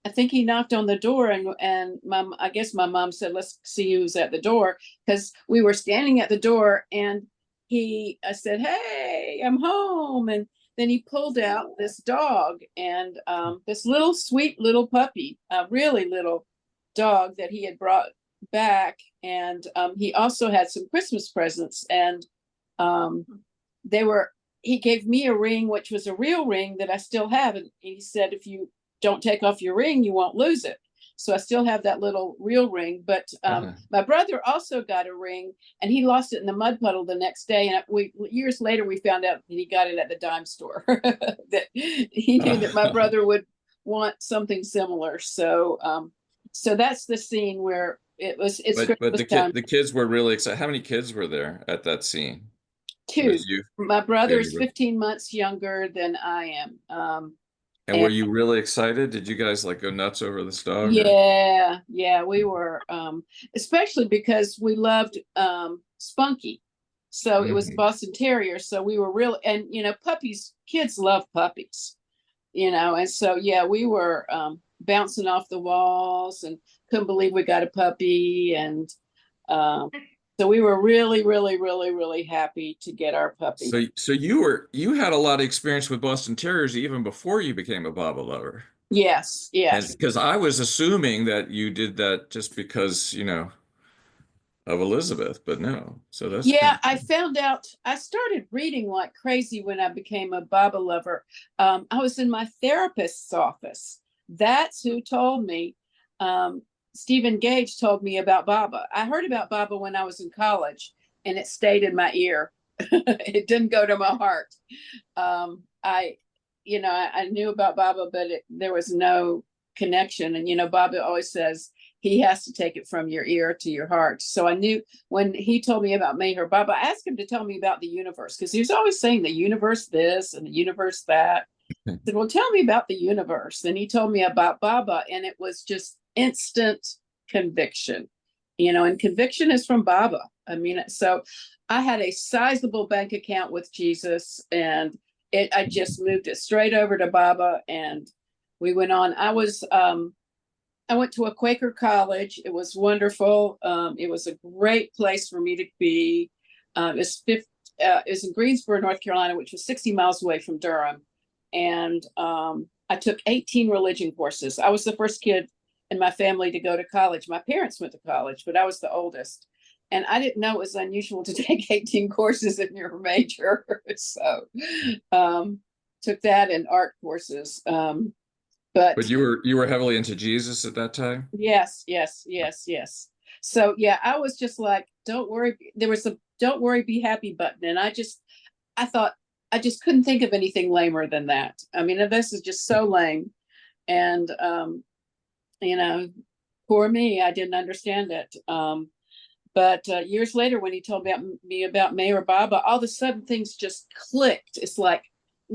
I think he knocked on the door, and I guess my mom said, "Let's see who's at the door," because we were standing at the door, and I said, "Hey, I'm home," and then he pulled out this dog, and this little sweet little puppy, a really little dog that he had brought back, and he also had some Christmas presents, and he gave me a ring, which was a real ring that I still have, and he said, "If you don't take off your ring, you won't lose it." So I still have that little real ring, but my brother also got a ring, and he lost it in the mud puddle the next day. And years later, we found out that he got it at the dime store, that he knew that my brother would want something similar. So, so that's the scene where it's But the kids were really excited. How many kids were there at that scene? 2. My brother's 15 months younger than I am. And were you really excited? Did you guys like go nuts over this dog? Yeah, we were, especially because we loved Spunky. So it was a Boston Terrier. So we were really, and puppies, kids love puppies, and so yeah, we were bouncing off the walls and couldn't believe we got a puppy. And so we were really, really, really, really happy to get our puppy. So you had a lot of experience with Boston Terriers even before you became a Baba lover. Yes. Because I was assuming that you did that just because, of Elizabeth, but no. So that's I found out, I started reading like crazy when I became a Baba lover. I was in my therapist's office. That's who told me. Stephen Gage told me about Baba. I heard about Baba when I was in college, and it stayed in my ear. It didn't go to my heart. I knew about Baba, but there was no connection. And, Baba always says he has to take it from your ear to your heart. So I knew when he told me about Meher Baba, I asked him to tell me about the universe, because he was always saying the universe this and the universe that. I said, well, tell me about the universe. And he told me about Baba, and it was just instant conviction, and conviction is from Baba. I mean, so I had a sizable bank account with Jesus, and I just moved it straight over to Baba, and we went on. I went to a Quaker college. It was wonderful. It was a great place for me to be. It was in Greensboro, North Carolina, which was 60 miles away from Durham. And I took 18 religion courses. I was the first kid in my family to go to college. My parents went to college, but I was the oldest. And I didn't know it was unusual to take 18 courses in your major. So took that and art courses. But you were heavily into Jesus at that time? Yes. So yeah, I was just like, don't worry. There was a don't worry, be happy button. And I thought I just couldn't think of anything lamer than that. I mean, this is just so lame. And you know, poor me, I didn't understand it. But years later, when he told me about Mayor Baba, all of a sudden things just clicked. It's like,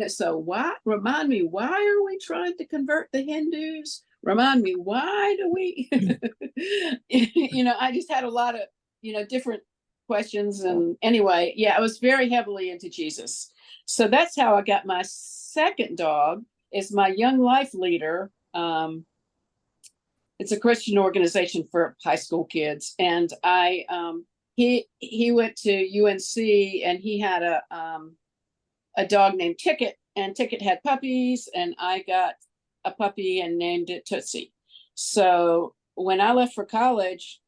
so remind me, why are we trying to convert the Hindus? Remind me, why do we, I just had a lot of, different questions. And anyway, yeah, I was very heavily into Jesus. So that's how I got my second dog, is my Young Life Leader. It's a Christian organization for high school kids. And he went to UNC, and he had a dog named Ticket, and Ticket had puppies, and I got a puppy and named it Tootsie. So when I left for college,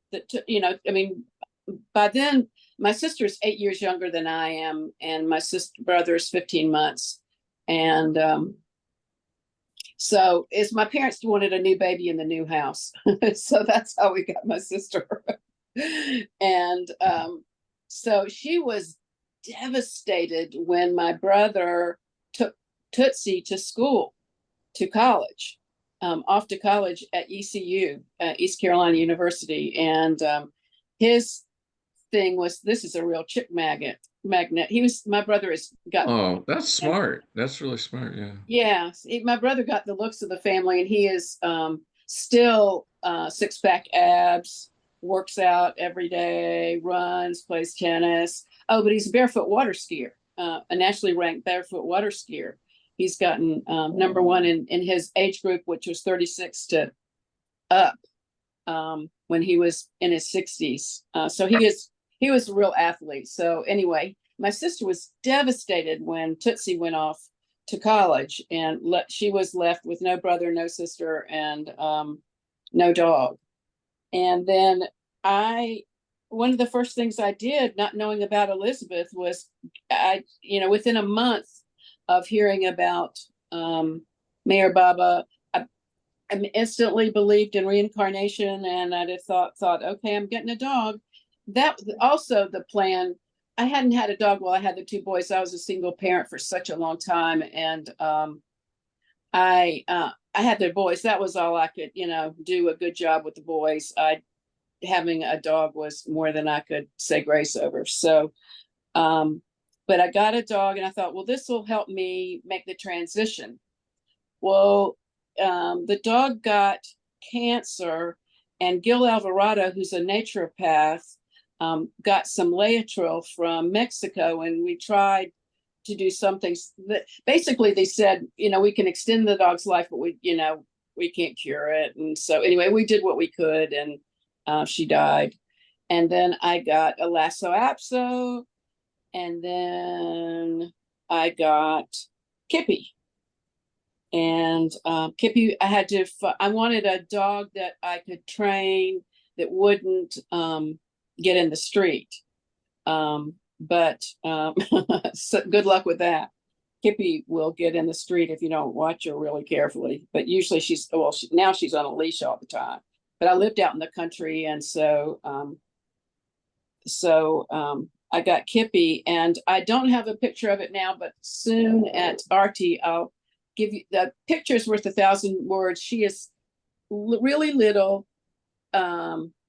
by then my sister's 8 years younger than I am, and my brother is 15 months. And so my parents wanted a new baby in the new house. So that's how we got my sister. And so she was devastated when my brother took Tootsie to college, off to college at ECU, East Carolina University. And his thing was, this is a real chick magnet. My brother has got. Oh, that's smart. That's really smart. Yeah. Yeah. My brother got the looks of the family, and he is still 6-pack abs, works out every day, runs, plays tennis. Oh, but he's a barefoot water skier, a nationally ranked barefoot water skier. He's gotten number one in his age group, which was 36 to up, when he was in his 60s. So he was a real athlete. So anyway, my sister was devastated when Tootsie went off to college, and she was left with no brother, no sister, and no dog. And then one of the first things I did, not knowing about Elizabeth, was within a month of hearing about Mayor Baba, I instantly believed in reincarnation, and I just thought, okay, I'm getting a dog. That also the plan. I hadn't had a dog while I had the two boys. I was a single parent for such a long time, and I had the boys. That was all I could, do a good job with the boys. Having a dog was more than I could say grace over. So, but I got a dog, and I thought, well, this will help me make the transition. Well, the dog got cancer, and Gil Alvarado, who's a naturopath, got some Laetrile from Mexico, and we tried to do something that basically they said, we can extend the dog's life, but we can't cure it. And so anyway, we did what we could, and she died. And then I got a Lasso Apso, and then I got Kippy. And Kippy, I wanted a dog that I could train that wouldn't get in the street. But so good luck with that. Kippy will get in the street if you don't watch her really carefully. But usually now she's on a leash all the time. But I lived out in the country, and so I got Kippy, and I don't have a picture of it now, but soon at Arti, I'll give you the picture's worth 1,000 words. She is really little.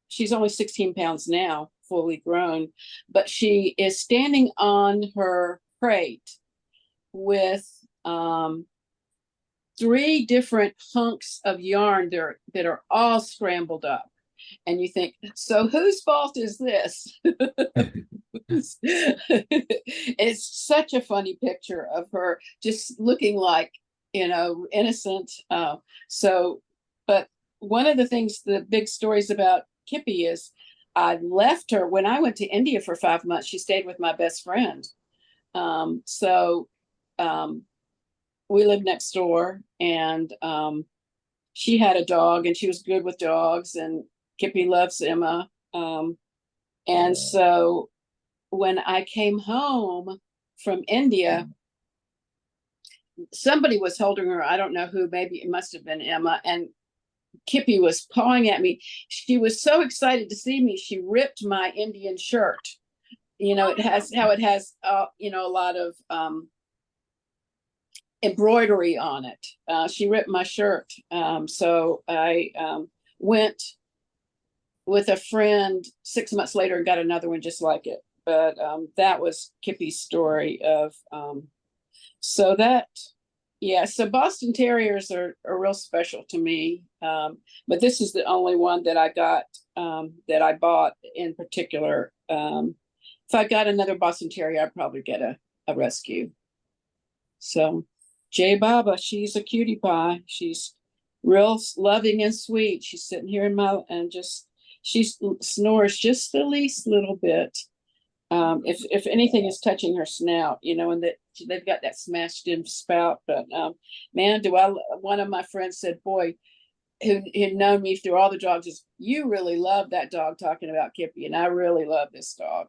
She's only 16 pounds now, fully grown, but she is standing on her crate with 3 different hunks of yarn that are all scrambled up. And you think, so whose fault is this? It's such a funny picture of her just looking like, innocent. But one of the things, the big stories about Kippy is I left her when I went to India for 5 months. She stayed with my best friend. We lived next door, and she had a dog, and she was good with dogs, and Kippy loves Emma. And so when I came home from India, somebody was holding her. I don't know who, maybe it must have been Emma. And Kippy was pawing at me. She was so excited to see me. She ripped my Indian shirt. It has a lot of embroidery on it. She ripped my shirt. So I went with a friend 6 months later and got another one just like it. But that was Kippy's story of, so Boston Terriers are real special to me. But this is the only one that I got, that I bought in particular. If I got another Boston Terrier, I'd probably get a rescue. So J Baba, she's a cutie pie. She's real loving and sweet. She's sitting here she snores just the least little bit. If anything is touching her snout, and that they've got that smashed in spout. But man, one of my friends said, boy, who had known me through all the dogs, is, you really love that dog, talking about Kippy, and I really love this dog.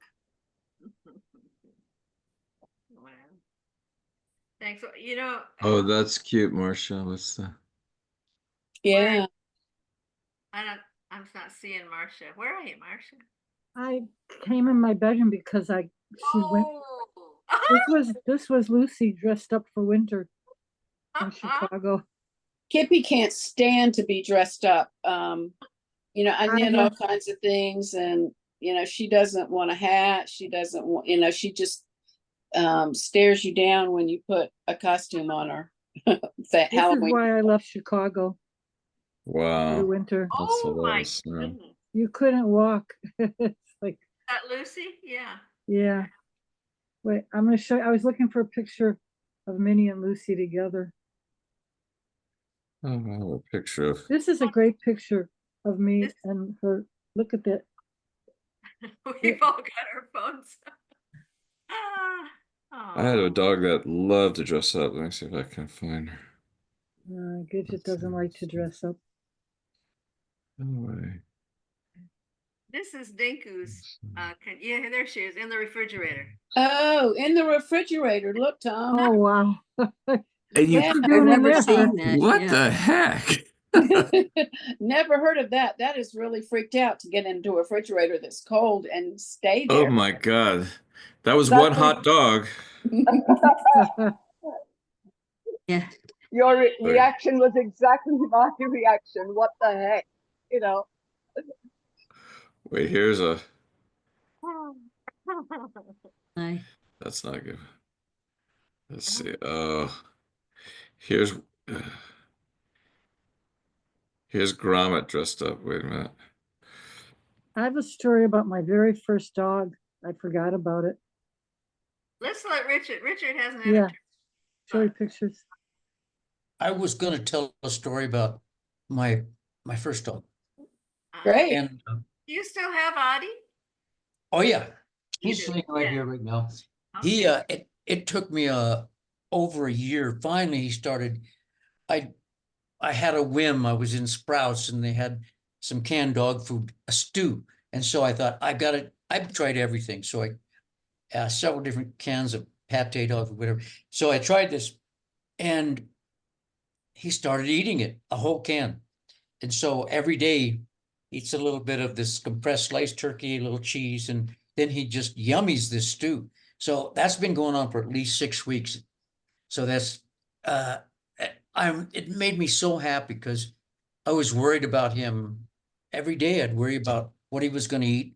Wow. Thanks. Oh, that's cute, Marcia. What's the? Yeah. I'm not seeing Marcia. Where are you, Marcia? I came in my bedroom because this was Lucy dressed up for winter in Chicago. Kippy can't stand to be dressed up. I knit all kinds of things, and she doesn't want a hat. She doesn't want, she just stares you down when you put a costume on her. This Halloween. is why I left Chicago. Wow. For winter. Oh my goodness. You couldn't walk. It's like That Lucy? Yeah. Yeah. Wait, I'm going to show you. I was looking for a picture of Minnie and Lucy together. Oh, I have a picture of. This is a great picture of me and her. Look at that. We've all got our phones. I had a dog that loved to dress up. Let me see if I can find her. Gidget doesn't like to dress up. No way. This is Dinku's. Yeah, there she is in the refrigerator. Oh, in the refrigerator. Look, Tom. Oh, wow. And you Yeah. I've never seen that. What yeah. the heck? Never heard of that. That is really freaked out to get into a refrigerator that's cold and stay there. Oh my God. That was That's one hot dog. Yeah. Your reaction was exactly my reaction. What the heck? Wait, here's a. Hi. That's not good. Let's see. Here's Gromit dressed up. Wait a minute. I have a story about my very first dog. I forgot about it. Let's let Richard. Richard hasn't had Yeah. a turn. Show you pictures. I was going to tell a story about my first dog. Great. And Do you still have Arti? oh yeah, You he's do, sitting right yeah. here right now. Okay. It took me over a year. Finally, he started. I had a whim. I was in Sprouts and they had some canned dog food, a stew, and so I thought I've tried everything. So I several different cans of pate dog food, whatever. So I tried this, and he started eating it, a whole can, and so every day eats a little bit of this compressed sliced turkey, a little cheese, and then he just yummies this stew. So that's been going on for at least 6 weeks. So that's it made me so happy because I was worried about him every day. I'd worry about what he was going to eat,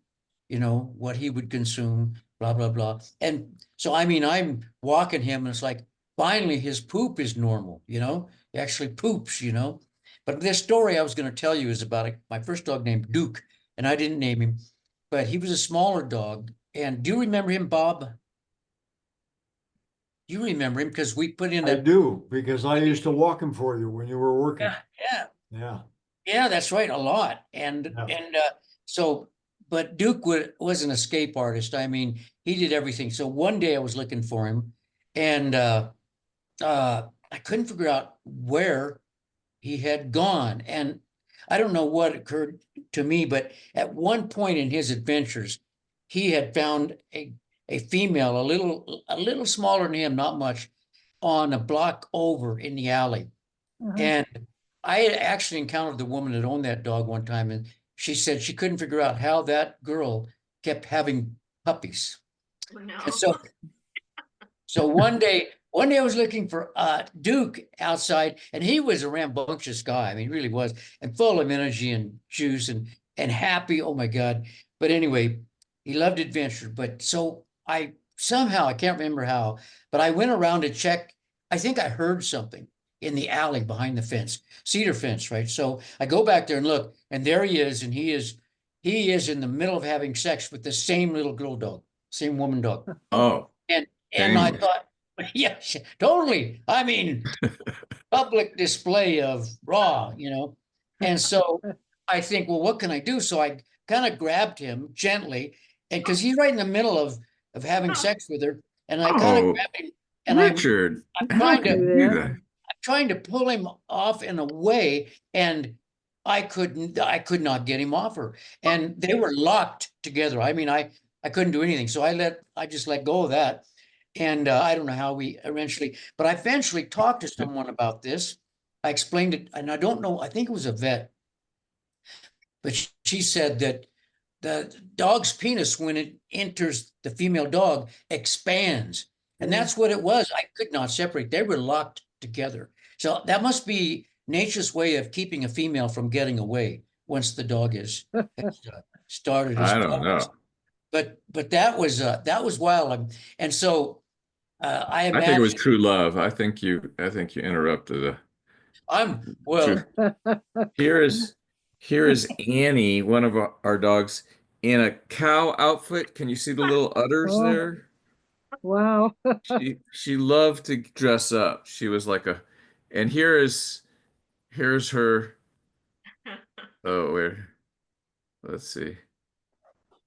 what he would consume, blah, blah, blah. And so, I mean, I'm walking him and it's like, finally his poop is normal, he actually poops, But this story I was going to tell you is about my first dog named Duke, and I didn't name him, but he was a smaller dog. And do you remember him, Bob? You remember him because we put in I a. do, because I used to walk him for you when you were working. Yeah. Yeah. Yeah, that's right, a lot. And Yeah. so, but Duke was an escape artist. I mean, he did everything. So one day I was looking for him, and I couldn't figure out where he had gone. And I don't know what occurred to me, but at one point in his adventures, he had found a female, a little smaller than him, not much, on a block over in the alley. And I had actually encountered the woman that owned that dog one time, and she said she couldn't figure out how that girl kept having puppies. Oh, no. And so one day I was looking for Duke outside, and he was a rambunctious guy. I mean, he really was, and full of energy and juice and happy. Oh my God. But anyway, he loved adventure. But so I can't remember how, but I went around to check. I think I heard something in the alley behind the fence, cedar fence, right? So I go back there and look, and there he is, and he is in the middle of having sex with the same little girl dog, same woman dog. Oh, And I dang. thought, yeah, totally. I mean, public display of raw, you know. And so I think, well, what can I do? So I kind of grabbed him gently, and because he's right in the middle of having sex with her, and I kind of Oh, grabbed him, and Richard, I'm how trying can to you do that? trying to pull him off in a way, and I could not get him off her, and they were locked together. I mean, I couldn't do anything, so I just let go of that, and I don't know how but I eventually talked to someone about this. I explained it, and I don't know, I think it was a vet, but she said that the dog's penis, when it enters the female dog, expands. And that's what it was. I could not separate. They were locked together. So that must be nature's way of keeping a female from getting away once the dog has started his I don't progress. know. But that was wild. And so I I think it was imagine true love. I think you interrupted. well, Here is Annie, one of our dogs, in a cow outfit. Can you see the little udders Oh. there? Wow. She loved to dress up. She was like and here's her. Oh, where? Let's see.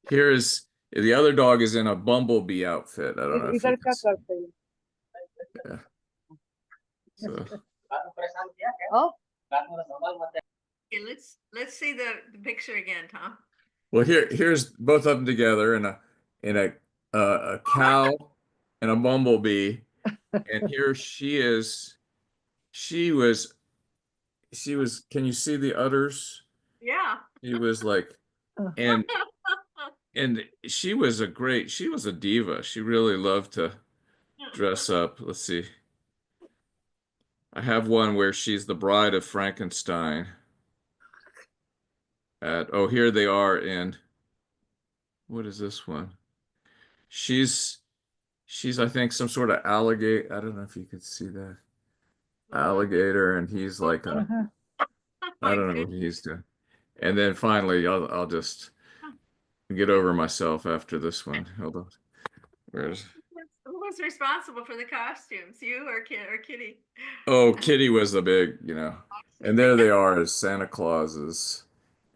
Here is the other dog is in a bumblebee outfit. I don't know if you can see. Yeah. So Oh, Okay, let's see the picture again, Tom. well, here's both of them together in a cow and a bumblebee, and here she is. She was. Can you see the udders? Yeah. She was like, and she was a diva. She really loved to dress up. Let's see. I have one where she's the bride of Frankenstein. Here they are in, what is this one? She's I think some sort of alligator. I don't know if you could see that. Alligator, and he's like I don't know what he's doing. And then finally I'll just get over myself after this one. Hold on. Who was responsible for the costumes? You or Kitty? Oh, Kitty was the big, and there they are as Santa Clauses.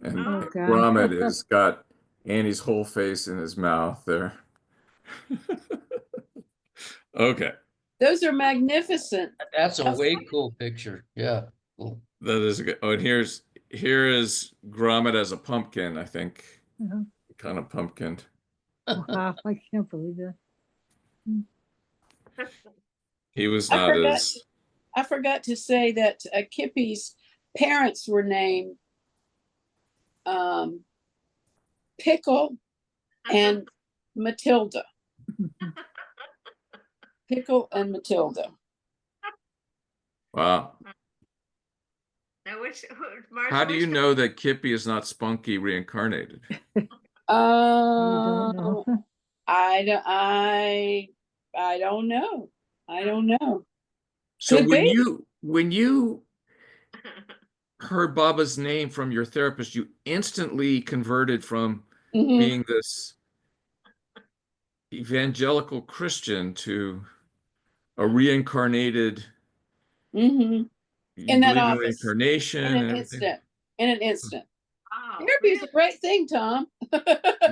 And Oh, God. Gromit has got Annie's whole face in his mouth there. Okay. Those are magnificent. that's a way cool picture. Yeah, cool. That is good. Oh, and here is Gromit as a pumpkin, I think. Mhm. Kind of pumpkin. Wow, I can't believe that. He was I not forgot- as I forgot to say that Kippy's parents were named Pickle and Matilda. Pickle and Matilda. wow. Now How do you know that Kippy is not Spunky reincarnated? You don't know. I don't know. I don't know. So Could be. when you heard Baba's name from your therapist, you instantly converted from Mhm. being this evangelical Christian to a reincarnated. Mhm. You In that believe in office, reincarnation in and an everything. instant, in an instant. Wow. Therapy is a great thing, Tom.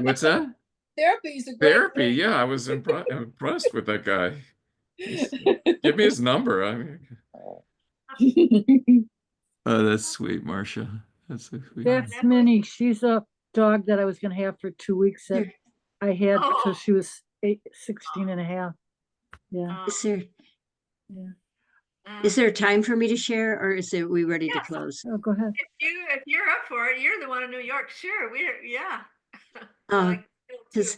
What's that? Therapy is a great Therapy. thing. Yeah, I was impressed with that guy. Give me his number. I mean, oh, that's sweet, Marcia. That's so sweet. That's Minnie. She's a dog that I was gonna have for 2 weeks that I had Oh. till she was 16 and a half. Yeah. Is there Uh, is there time for me to share, or we ready to Yes. close? Oh, go ahead. if you're up for it, you're the one in New York. Sure, yeah. Uh, because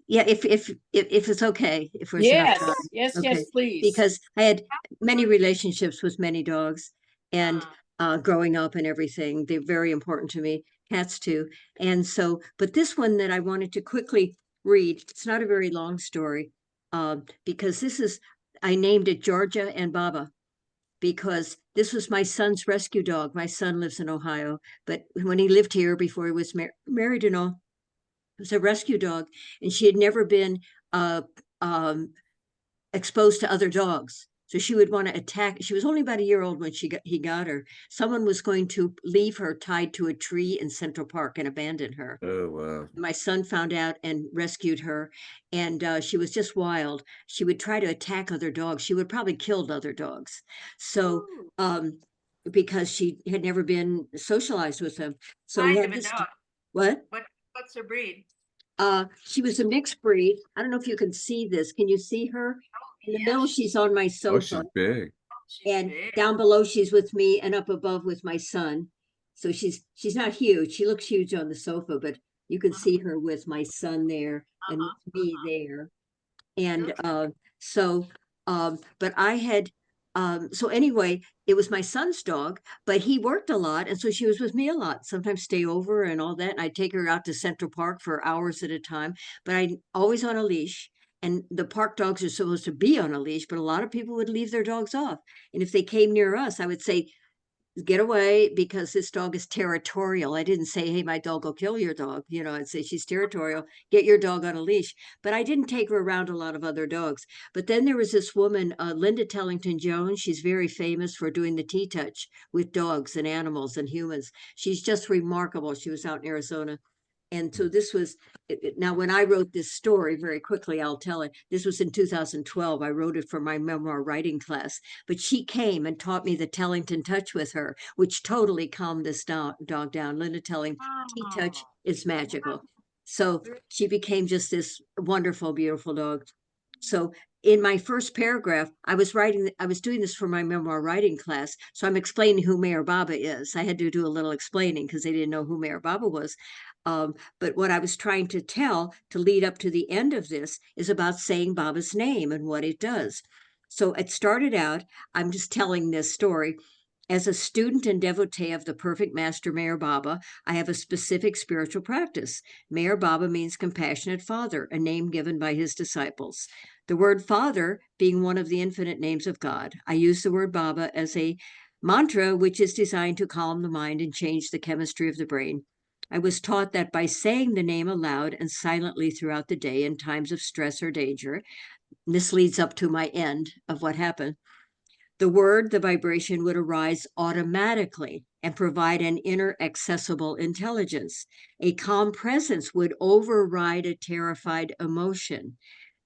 yeah, if it's okay, if there's enough time. Yes, Okay, please. because I had many relationships with many dogs, and growing up and everything, they're very important to me. Cats too, and so, but this one that I wanted to quickly read. It's not a very long story, because I named it Georgia and Baba, because this was my son's rescue dog. My son lives in Ohio, but when he lived here before he was married and all, it was a rescue dog, and she had never been uh, um, exposed to other dogs. So she would want to attack. She was only about a year old when he got her. Someone was going to leave her tied to a tree in Central Park and abandon her. Oh, wow. My son found out and rescued her, and she was just wild. She would try to attack other dogs. She would probably killed other dogs. So, because she had never been socialized with them. So we Kind had of a this. dog. What? What's her breed? She was a mixed breed. I don't know if you can see this. Can you see her? In the middle, she's on my Oh, sofa, she's big. and big. down below she's with me, and up above with my son. So she's not huge. She looks huge on the sofa, but you can see her with my son there and with me there. And so but I had so anyway, it was my son's dog, but he worked a lot, and so she was with me a lot, sometimes stay over and all that, and I'd take her out to Central Park for hours at a time, but I always on a leash. And the park dogs are supposed to be on a leash, but a lot of people would leave their dogs off, and if they came near us, I would say, get away, because this dog is territorial. I didn't say, hey, my dog will kill your dog. I'd say she's territorial. Get your dog on a leash. But I didn't take her around a lot of other dogs. But then there was this woman, Linda Tellington Jones. She's very famous for doing the T-touch with dogs and animals and humans. She's just remarkable. She was out in Arizona. And so this was, now when I wrote this story, very quickly, I'll tell it, this was in 2012. I wrote it for my memoir writing class, but she came and taught me the Tellington touch with her, which totally calmed this dog down. Linda Telling, T-touch is magical. So she became just this wonderful, beautiful dog. So in my first paragraph, I was doing this for my memoir writing class. So I'm explaining who Mayor Baba is. I had to do a little explaining because they didn't know who Mayor Baba was. But what I was trying to tell to lead up to the end of this is about saying Baba's name and what it does. So it started out, I'm just telling this story. As a student and devotee of the perfect master, Mayor Baba, I have a specific spiritual practice. Mayor Baba means compassionate father, a name given by his disciples. The word father being one of the infinite names of God. I use the word Baba as a mantra, which is designed to calm the mind and change the chemistry of the brain. I was taught that by saying the name aloud and silently throughout the day in times of stress or danger, this leads up to my end of what happened, the vibration would arise automatically and provide an inner accessible intelligence. A calm presence would override a terrified emotion.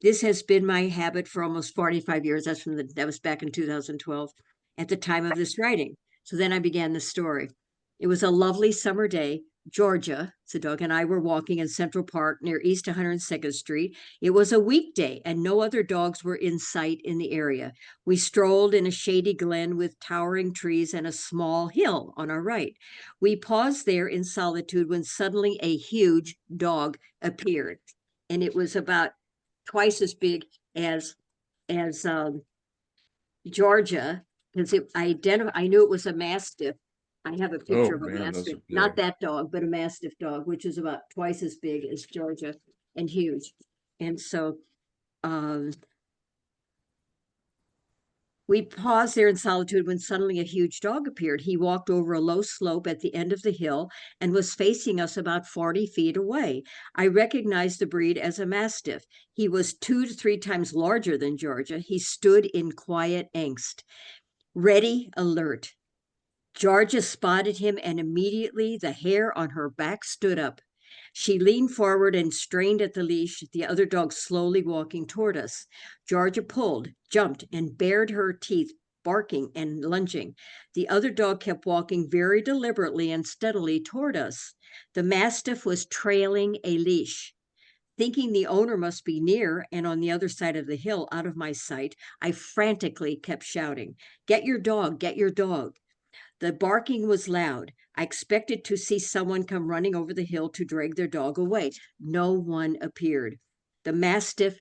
This has been my habit for almost 45 years. That was back in 2012 at the time of this writing. So then I began the story. It was a lovely summer day. Georgia, the dog, and I were walking in Central Park near East 102nd Street. It was a weekday and no other dogs were in sight in the area. We strolled in a shady glen with towering trees and a small hill on our right. We paused there in solitude when suddenly a huge dog appeared, and it was about twice as big as Georgia, because I knew it was a Mastiff. I have a picture Oh, of a man, those Mastiff, are not big. that dog, but a Mastiff dog, which is about twice as big as Georgia and huge. And so We paused there in solitude when suddenly a huge dog appeared. He walked over a low slope at the end of the hill and was facing us about 40 feet away. I recognized the breed as a Mastiff. He was 2 to 3 times larger than Georgia. He stood in quiet angst, ready, alert. Georgia spotted him, and immediately the hair on her back stood up. She leaned forward and strained at the leash, the other dog slowly walking toward us. Georgia pulled, jumped, and bared her teeth, barking and lunging. The other dog kept walking very deliberately and steadily toward us. The Mastiff was trailing a leash. Thinking the owner must be near and on the other side of the hill, out of my sight, I frantically kept shouting, "Get your dog, get your dog." The barking was loud. I expected to see someone come running over the hill to drag their dog away. No one appeared. The Mastiff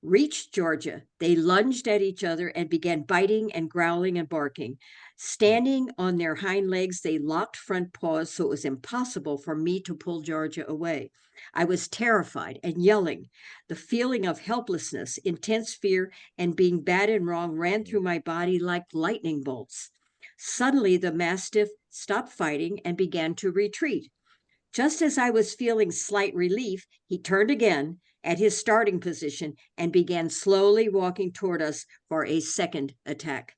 reached Georgia. They lunged at each other and began biting and growling and barking. Standing on their hind legs, they locked front paws, so it was impossible for me to pull Georgia away. I was terrified and yelling. The feeling of helplessness, intense fear, and being bad and wrong ran through my body like lightning bolts. Suddenly, the Mastiff stopped fighting and began to retreat. Just as I was feeling slight relief, he turned again at his starting position and began slowly walking toward us for a second attack.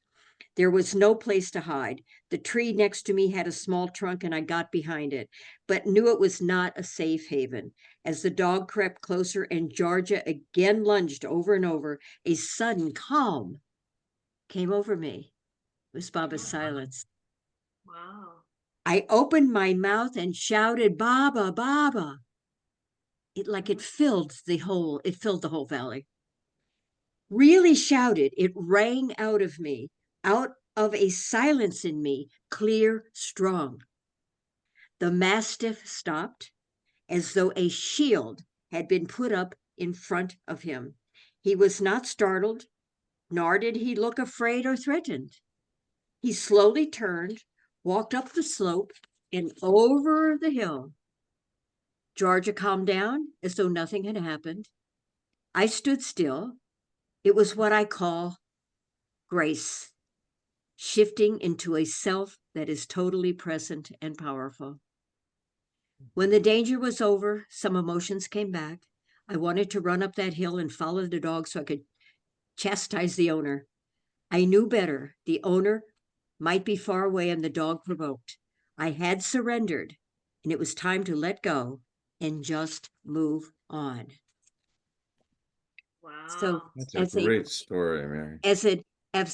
There was no place to hide. The tree next to me had a small trunk, and I got behind it, but knew it was not a safe haven. As the dog crept closer and Georgia again lunged over and over, a sudden calm came over me. It was Baba's silence. Wow. I opened my mouth and shouted, "Baba, Baba." It filled the whole valley. Really shouted. It rang out of me, out of a silence in me, clear, strong. The Mastiff stopped, as though a shield had been put up in front of him. He was not startled, nor did he look afraid or threatened. He slowly turned, walked up the slope, and over the hill. Georgia calmed down as though nothing had happened. I stood still. It was what I call grace, shifting into a self that is totally present and powerful. When the danger was over, some emotions came back. I wanted to run up that hill and follow the dog so I could chastise the owner. I knew better. The owner might be far away and the dog provoked. I had surrendered, and it was time to let go and just move on. So Wow. That's a great story, Mary. as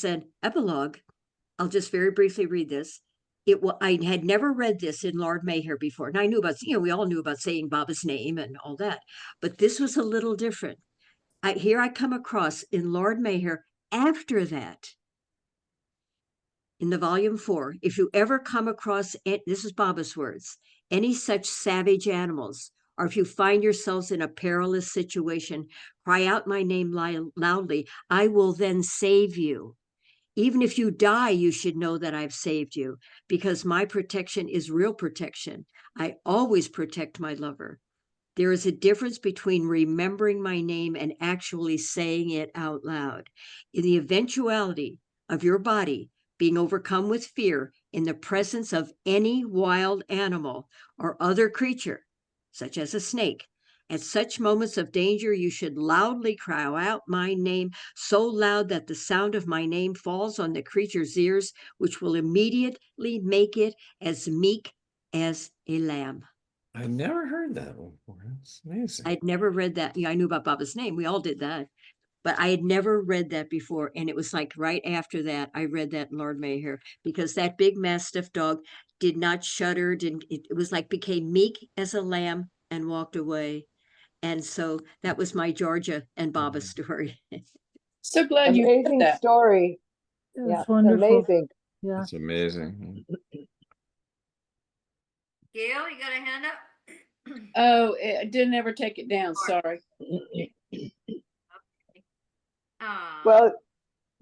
an epilogue, I'll just very briefly read this. I had never read this in Lord Mayher before, and I knew about, we all knew about saying Baba's name and all that, but this was a little different. Here I come across in Lord Mayher after that, in the volume 4, if you ever come across, this is Baba's words, any such savage animals, or if you find yourselves in a perilous situation, cry out my name loudly. I will then save you. Even if you die, you should know that I've saved you, because my protection is real protection. I always protect my lover. There is a difference between remembering my name and actually saying it out loud. In the eventuality of your body being overcome with fear in the presence of any wild animal or other creature, such as a snake, at such moments of danger, you should loudly cry out my name, so loud that the sound of my name falls on the creature's ears, which will immediately make it as meek as a lamb. I never heard that one before. That's amazing. I'd never read that. I knew about Baba's name. We all did that. But I had never read that before. And it was like right after that, I read that in Lord Mayher, because that big Mastiff dog did not shudder. It was like became meek as a lamb and walked away. And so that was my Georgia and Baba story. So glad you Amazing said that. story. It Yeah, was wonderful. amazing. Yeah. That's amazing. Gail, you got a hand up? Oh, I didn't ever take it down. Sorry. Well,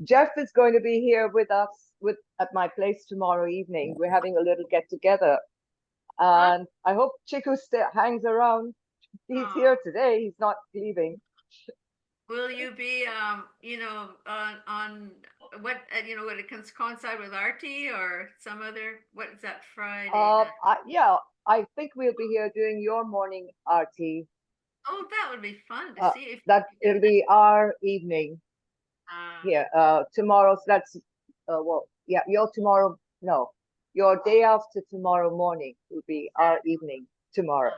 Jeff is going to be here with us at my place tomorrow evening. We're having a little get together, and I hope Chiku hangs around. He's here today. He's not leaving. Will you be, on what, would it coincide with Arti or some other, what is that Friday? Yeah, I think we'll be here doing your morning, Arti. Oh, that would be fun to see if That it'll be our evening here. Tomorrow, so that's well, yeah, your tomorrow. No, your day after tomorrow morning will be our evening tomorrow.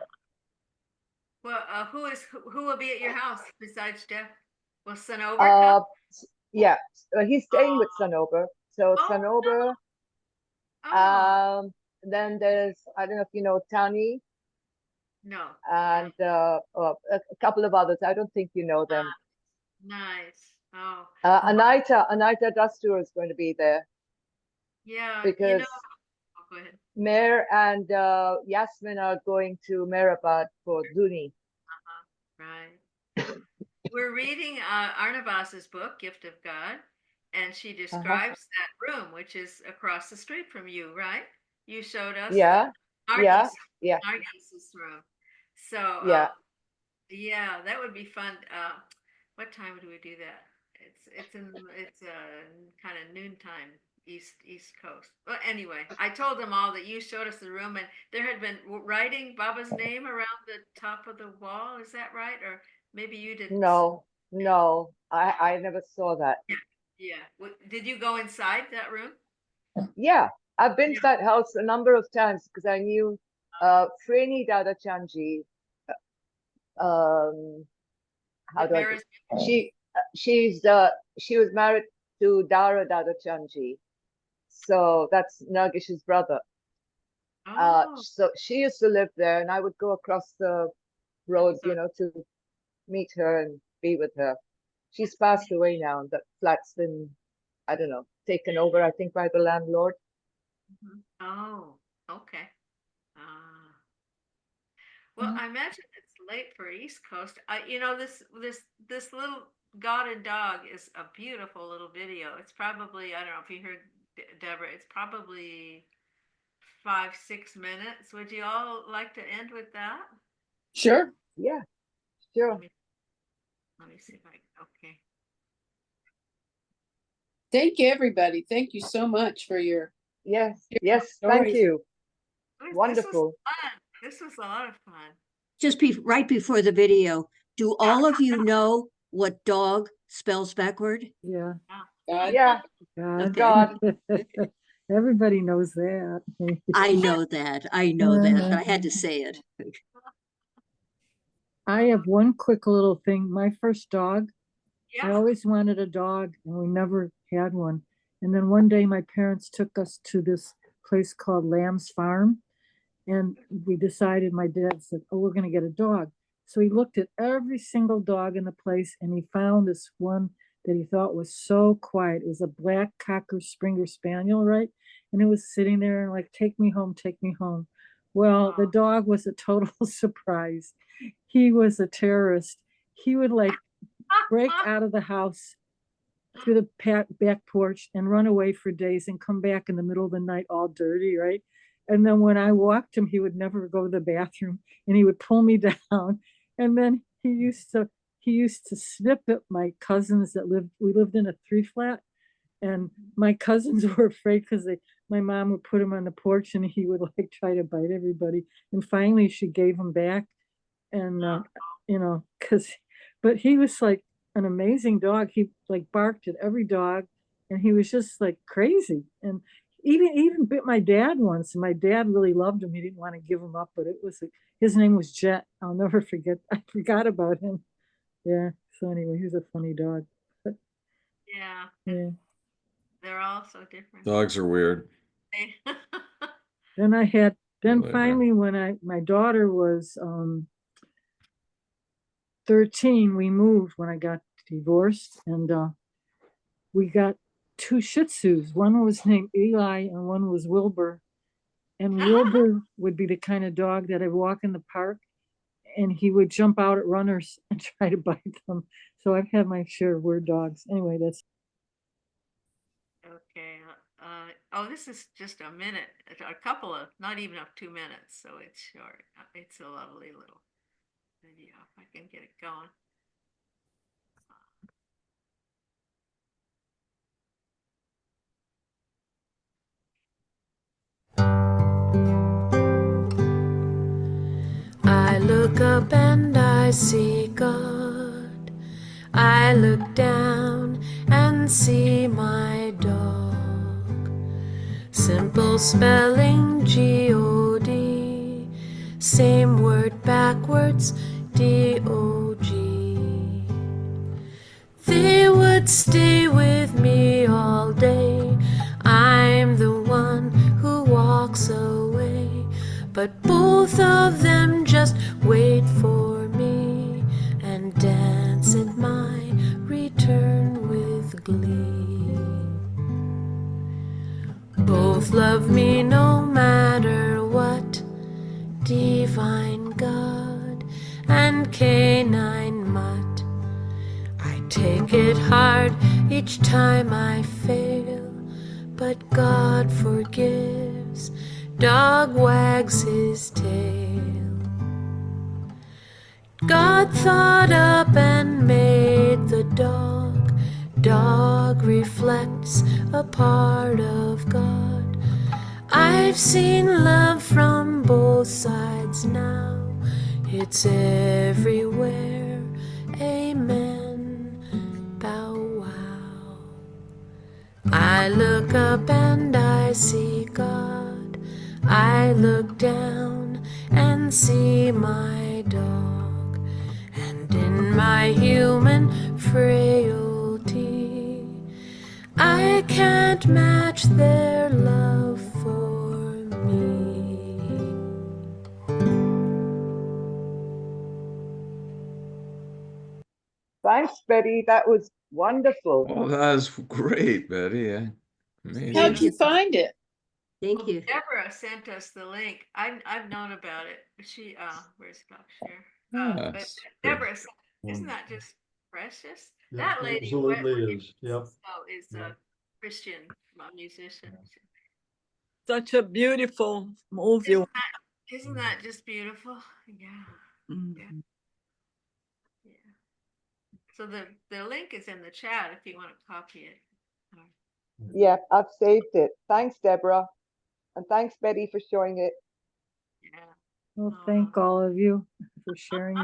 Well, who will be at your house besides Jeff? Will Sanover come? Yeah, he's staying with Sanober. So Oh, Sanober. Oh, Then there's, I don't know if you know Tani no. and a couple of others. I don't think you know them. Nice. Oh, Anita Dastur is going to be there yeah. because Oh, go ahead. Mayor and Yasmin are going to Mehrabad for Duni. Right. We're reading Arnavas's book, Gift of God, and she describes that room, which is across the street from you, right? You showed us Yeah, yeah, yeah, Artis's room. So, yeah. yeah, that would be fun. What time do we do that? It's kind of noontime East Coast. Well, anyway, I told them all that you showed us the room, and there had been writing Baba's name around the top of the wall. Is that right? Or maybe you didn't. No, I never saw that. Yeah. Did you go inside that room? Yeah, I've been to that house a number of times because I knew Freni Dada Chanji. How do I? She was married to Dara Dada Chanji, so that's Nagish's brother. So she used to live there, and I would go across the road, to meet her and be with her. She's passed away now, and that flat's been, I don't know, taken over, I think, by the landlord. Oh, okay. Well, I imagine it's late for East Coast. This little God and Dog is a beautiful little video. It's probably, I don't know if you heard Deborah, it's probably 5-6 minutes. Would you all like to end with that? Sure. Yeah, sure. Let me see if okay. Thank you, everybody. Thank you so much for your Yes, stories. thank you. Wonderful. This was a lot of fun. Just right before the video, do all of you know what dog spells backward? Yeah. God. Yeah, God. God. Everybody knows that. I know that. But I had to say it. I have one quick little thing. My first dog, I Yeah. always wanted a dog and we never had one. And then one day my parents took us to this place called Lamb's Farm. And we decided, my dad said, oh, we're going to get a dog. So he looked at every single dog in the place and he found this one that he thought was so quiet. It was a black Cocker Springer Spaniel, right? And it was sitting there and like, take me home, take me home. Well, the dog was a total surprise. He was a terrorist. He would like break out of the house through the back porch and run away for days and come back in the middle of the night all dirty, right? And then when I walked him, he would never go to the bathroom and he would pull me down. And then he used to snip at my cousins we lived in a 3-flat, and my cousins were afraid because my mom would put him on the porch and he would like try to bite everybody. And finally she gave him back, and but he was like an amazing dog. He like barked at every dog and he was just like crazy. And even bit my dad once, and my dad really loved him. He didn't want to give him up, but it was his name was Jet. I'll never forget. I forgot about him. Yeah. So anyway, he was a funny dog. Yeah. Yeah. They're all so different. Dogs are weird. Then finally when my daughter was 13, we moved when I got divorced, and we got 2 Shih Tzus. One was named Eli and one was Wilbur. And Wilbur would be the kind of dog that I'd walk in the park and he would jump out at runners and try to bite them. So I've had my share of weird dogs. Anyway, that's okay. This is just a minute, a couple of, not even up 2 minutes, so it's short. It's a lovely little video. If I can get it going. look up and I see God. I look down and see my dog. Simple spelling G-O-D. Same word backwards D-O-G. They would stay with me all day. I'm the one who walks away. But both of them just wait for me and dance at my return with glee. Both love me no matter what. Divine God and canine mutt. I take it hard each time I fail, but God forgives. Dog wags his tail. God thought up and made the dog. Dog reflects a part of God. I've seen love from both sides now. It's everywhere. Amen. Bow wow. I look up and I see God. I look down and see my dog. And in my human frailty, I can't match their love for me. Thanks, Betty. That was wonderful. Oh, that is great, Betty. Yeah. Amazing. How'd you find it? Thank Well, you. Deborah sent us the link. I've known about it. She where's Stop Share? But Yes. Deborah, isn't that just precious? Yeah, That lady absolutely is. Yep. is Yep. a Christian musician. Such a beautiful movie. Isn't that just beautiful? Yeah. Mhm. Yeah. Yeah. So the link is in the chat if you want to copy it. Yeah, I've saved it. Thanks, Deborah. And thanks, Betty, for showing it. Yeah. Well, thank all of you for sharing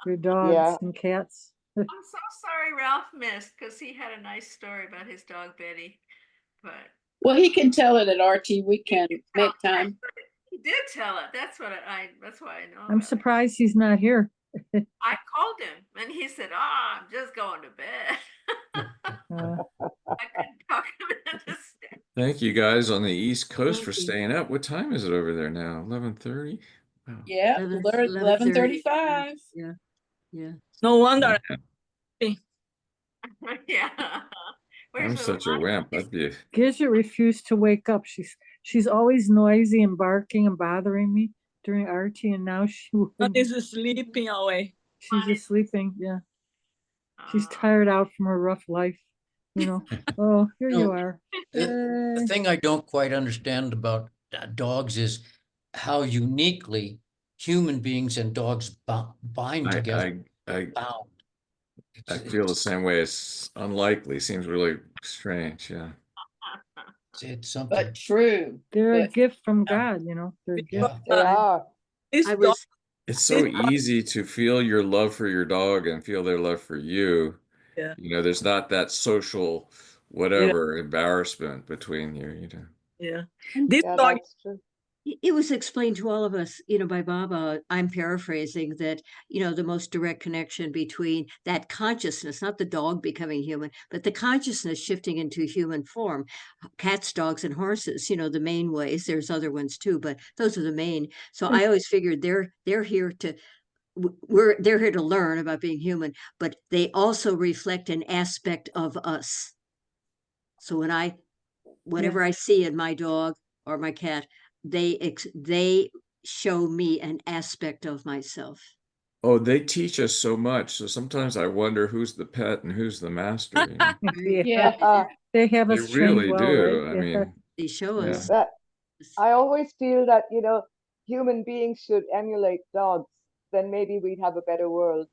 your dogs Yeah. and cats. I'm so sorry Ralph missed because he had a nice story about his dog Betty. But Well, he can tell it at Arti. We can make time. he did tell it. That's what that's why I know. I'm about it. surprised he's not here. I called him and he said, "Oh, I'm just going to bed." I couldn't talk him into staying. Thank you guys on the East Coast for Thank you. staying up. What time is it over there now? 11:30? Wow. Yeah, 11:35. Yeah. Yeah. No wonder. Yeah. I'm such a wimp. I'd be Gidget refused to wake up. She's always noisy and barking and bothering me during Arti, and now But wouldn't. is sleeping away. She's just sleeping. Yeah. She's tired out from her rough life. Oh, here you are. The thing I don't quite understand about dogs is how uniquely human beings and dogs bind together. Bound. I feel the same way. It's unlikely. Seems really strange. Yeah. It's something. But true. They're a gift from God, They're a gift. They are. It's so easy to feel your love for your dog and feel their love for you. Yeah. There's not that social whatever embarrassment between you. Yeah. This Yeah, dog, that's true. It was explained to all of us, by Baba. I'm paraphrasing that, the most direct connection between that consciousness, not the dog becoming human, but the consciousness shifting into human form. Cats, dogs, and horses, the main ways. There's other ones too, but those are the main. So I always figured they're here to they're here to learn about being human, but they also reflect an aspect of us. So whatever I see in my dog or my cat, they show me an aspect of myself. Oh, they teach us so much. So sometimes I wonder who's the pet and who's the master. Yeah. They have They us really trained well, do. right? I mean, They show us. That I always feel that, human beings should emulate dogs. Then maybe we'd have a better world.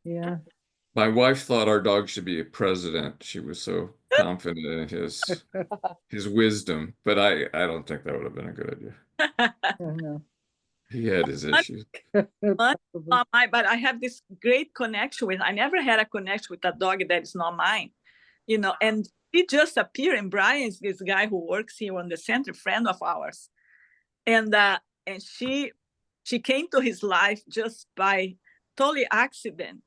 Yeah. my wife thought our dog should be a president. She was so confident in his wisdom, but I don't think that would have been a good idea. No. He had his issues. But Probably. but I have this great connection with. I never had a connection with a dog that is not mine, you know. And he just appeared. And Brian's this guy who works here on the center, friend of ours, and she came to his life just by totally accident.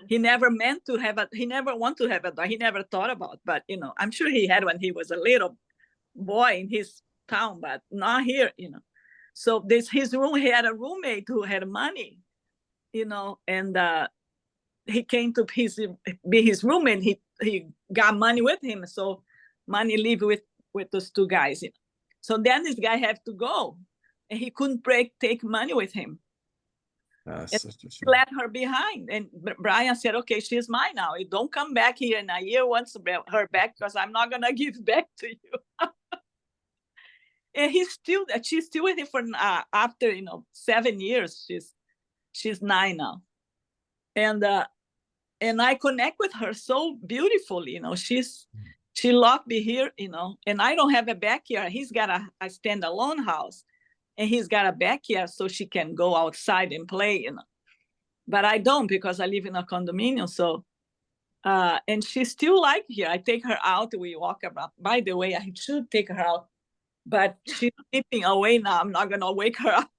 He never meant to have he never wanted to have a dog. He never thought about, but you know, I'm sure he had when he was a little boy in his town, but not here, you know. So his room, he had a roommate who had money, you know, and he came to be his roommate. He got money with him, so money lived with those two guys, you know. So then this guy had to go, and he couldn't take money with him. Such a shame. Let her behind, and Brian said, "Okay, she's mine now. You don't come back here in a year once her back, because I'm not gonna give back to you." And she's still with him for after 7 years. She's 9 now, and I connect with her so beautifully. You know, she loved me here. You know, and I don't have a backyard. He's got a standalone house, and he's got a backyard so she can go outside and play. You know, but I don't, because I live in a condominium. So, and she still like here. I take her out. We walk around. By the way, I should take her out, but she's sleeping away now. I'm not gonna wake her up.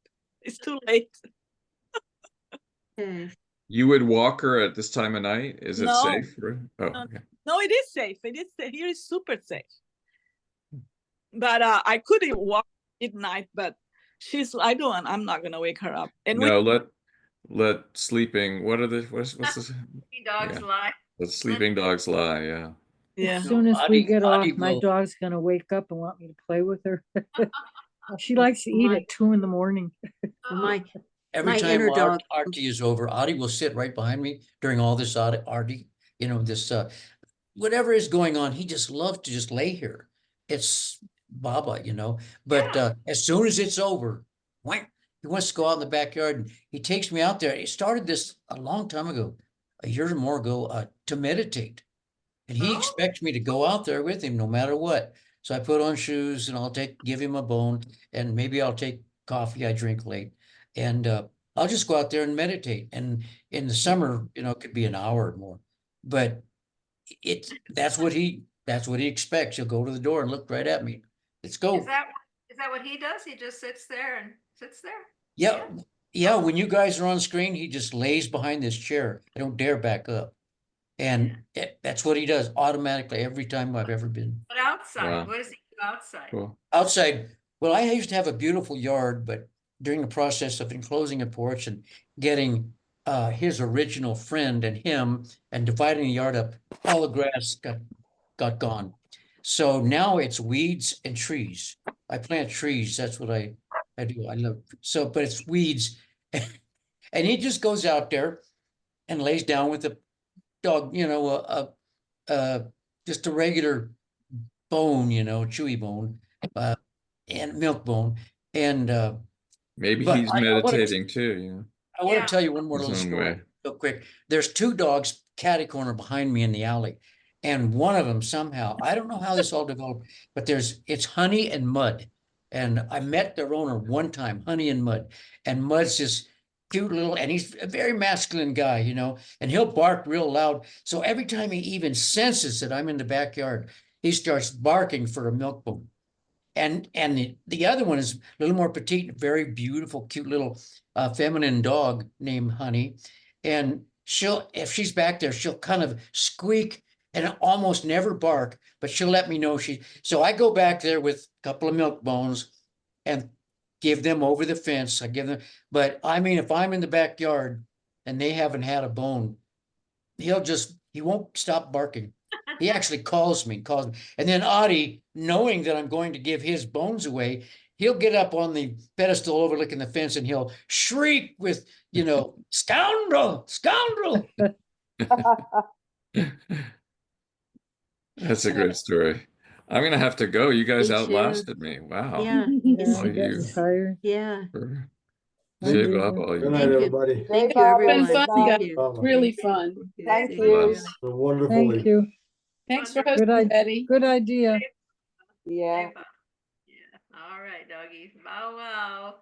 It's too late. You would walk her at this time of night? Is it No. safe? Oh, No. okay. No, it is safe. Here is super safe. But I couldn't walk at night, but I'm not gonna wake her up. And No, let sleeping. What's this? Dogs lie. Let sleeping dogs lie. Yeah. Yeah. As soon as we get off, Artie my will- dog's gonna wake up and want me to play with her. She likes to eat at 2 in the morning. My Every My time inner dog- Artie is over, Artie will sit right behind me during all this Artie, this whatever is going on, he just loves to just lay here. It's Baba, but as soon as it's over, wham, he wants to go out in the backyard, and he takes me out there. He started this a long time ago, a year or more ago, to meditate. And he expects me to go out there with him no matter what. So I put on shoes and I'll give him a bone, and maybe I'll take coffee I drink late. And I'll just go out there and meditate. And in the summer, it could be an hour or more. But that's what he expects. He'll go to the door and look right at me. Let's go. Is that what he does? He just sits there? Yeah. Yeah. When you guys are on screen, he just lays behind this chair. I don't dare back up. And that's what he does automatically every time I've ever been. But outside, Wow. what does he do outside? Cool. Outside, well, I used to have a beautiful yard, but during the process of enclosing a porch and getting his original friend and him and dividing the yard up, all the grass got gone. So now it's weeds and trees. I plant trees. That's what I do. I love but it's weeds. And he just goes out there and lays down with the dog, just a regular bone, chewy bone, and milk bone. And Maybe but he's I wanna- meditating too. I want Yeah. to tell you one more His little own story way. real quick. There's 2 dogs catty corner behind me in the alley. And one of them somehow, I don't know how this all developed, but it's Honey and Mud. And I met their owner one time, Honey and Mud. And Mud's this cute little, and he's a very masculine guy, and he'll bark real loud. So every time he even senses that I'm in the backyard, he starts barking for a milk bone. And the other one is a little more petite, very beautiful, cute little feminine dog named Honey. And if she's back there, she'll kind of squeak and almost never bark, but she'll let me know so I go back there with a couple of milk bones and give them over the fence. I give them, but I mean, if I'm in the backyard and they haven't had a bone, he won't stop barking. He actually calls me. And then Artie, knowing that I'm going to give his bones away, he'll get up on the pedestal overlooking the fence and he'll shriek with, scoundrel, scoundrel. That's a great story. I'm gonna have to go. You guys Me too. outlasted me. Wow. Yeah, Yeah, All I'm getting you. tired. yeah. Save up all Good you. night, Thank you. everybody. Thank you, Bye, everyone. Been fun, Thank guys. you. Bye. Really fun. Thank Thank you. you. A wonderful Thank evening. you. Thanks for Wonderful. hosting, Good Betty. Good idea. Yeah. Yeah. All right, doggies. Bow wow.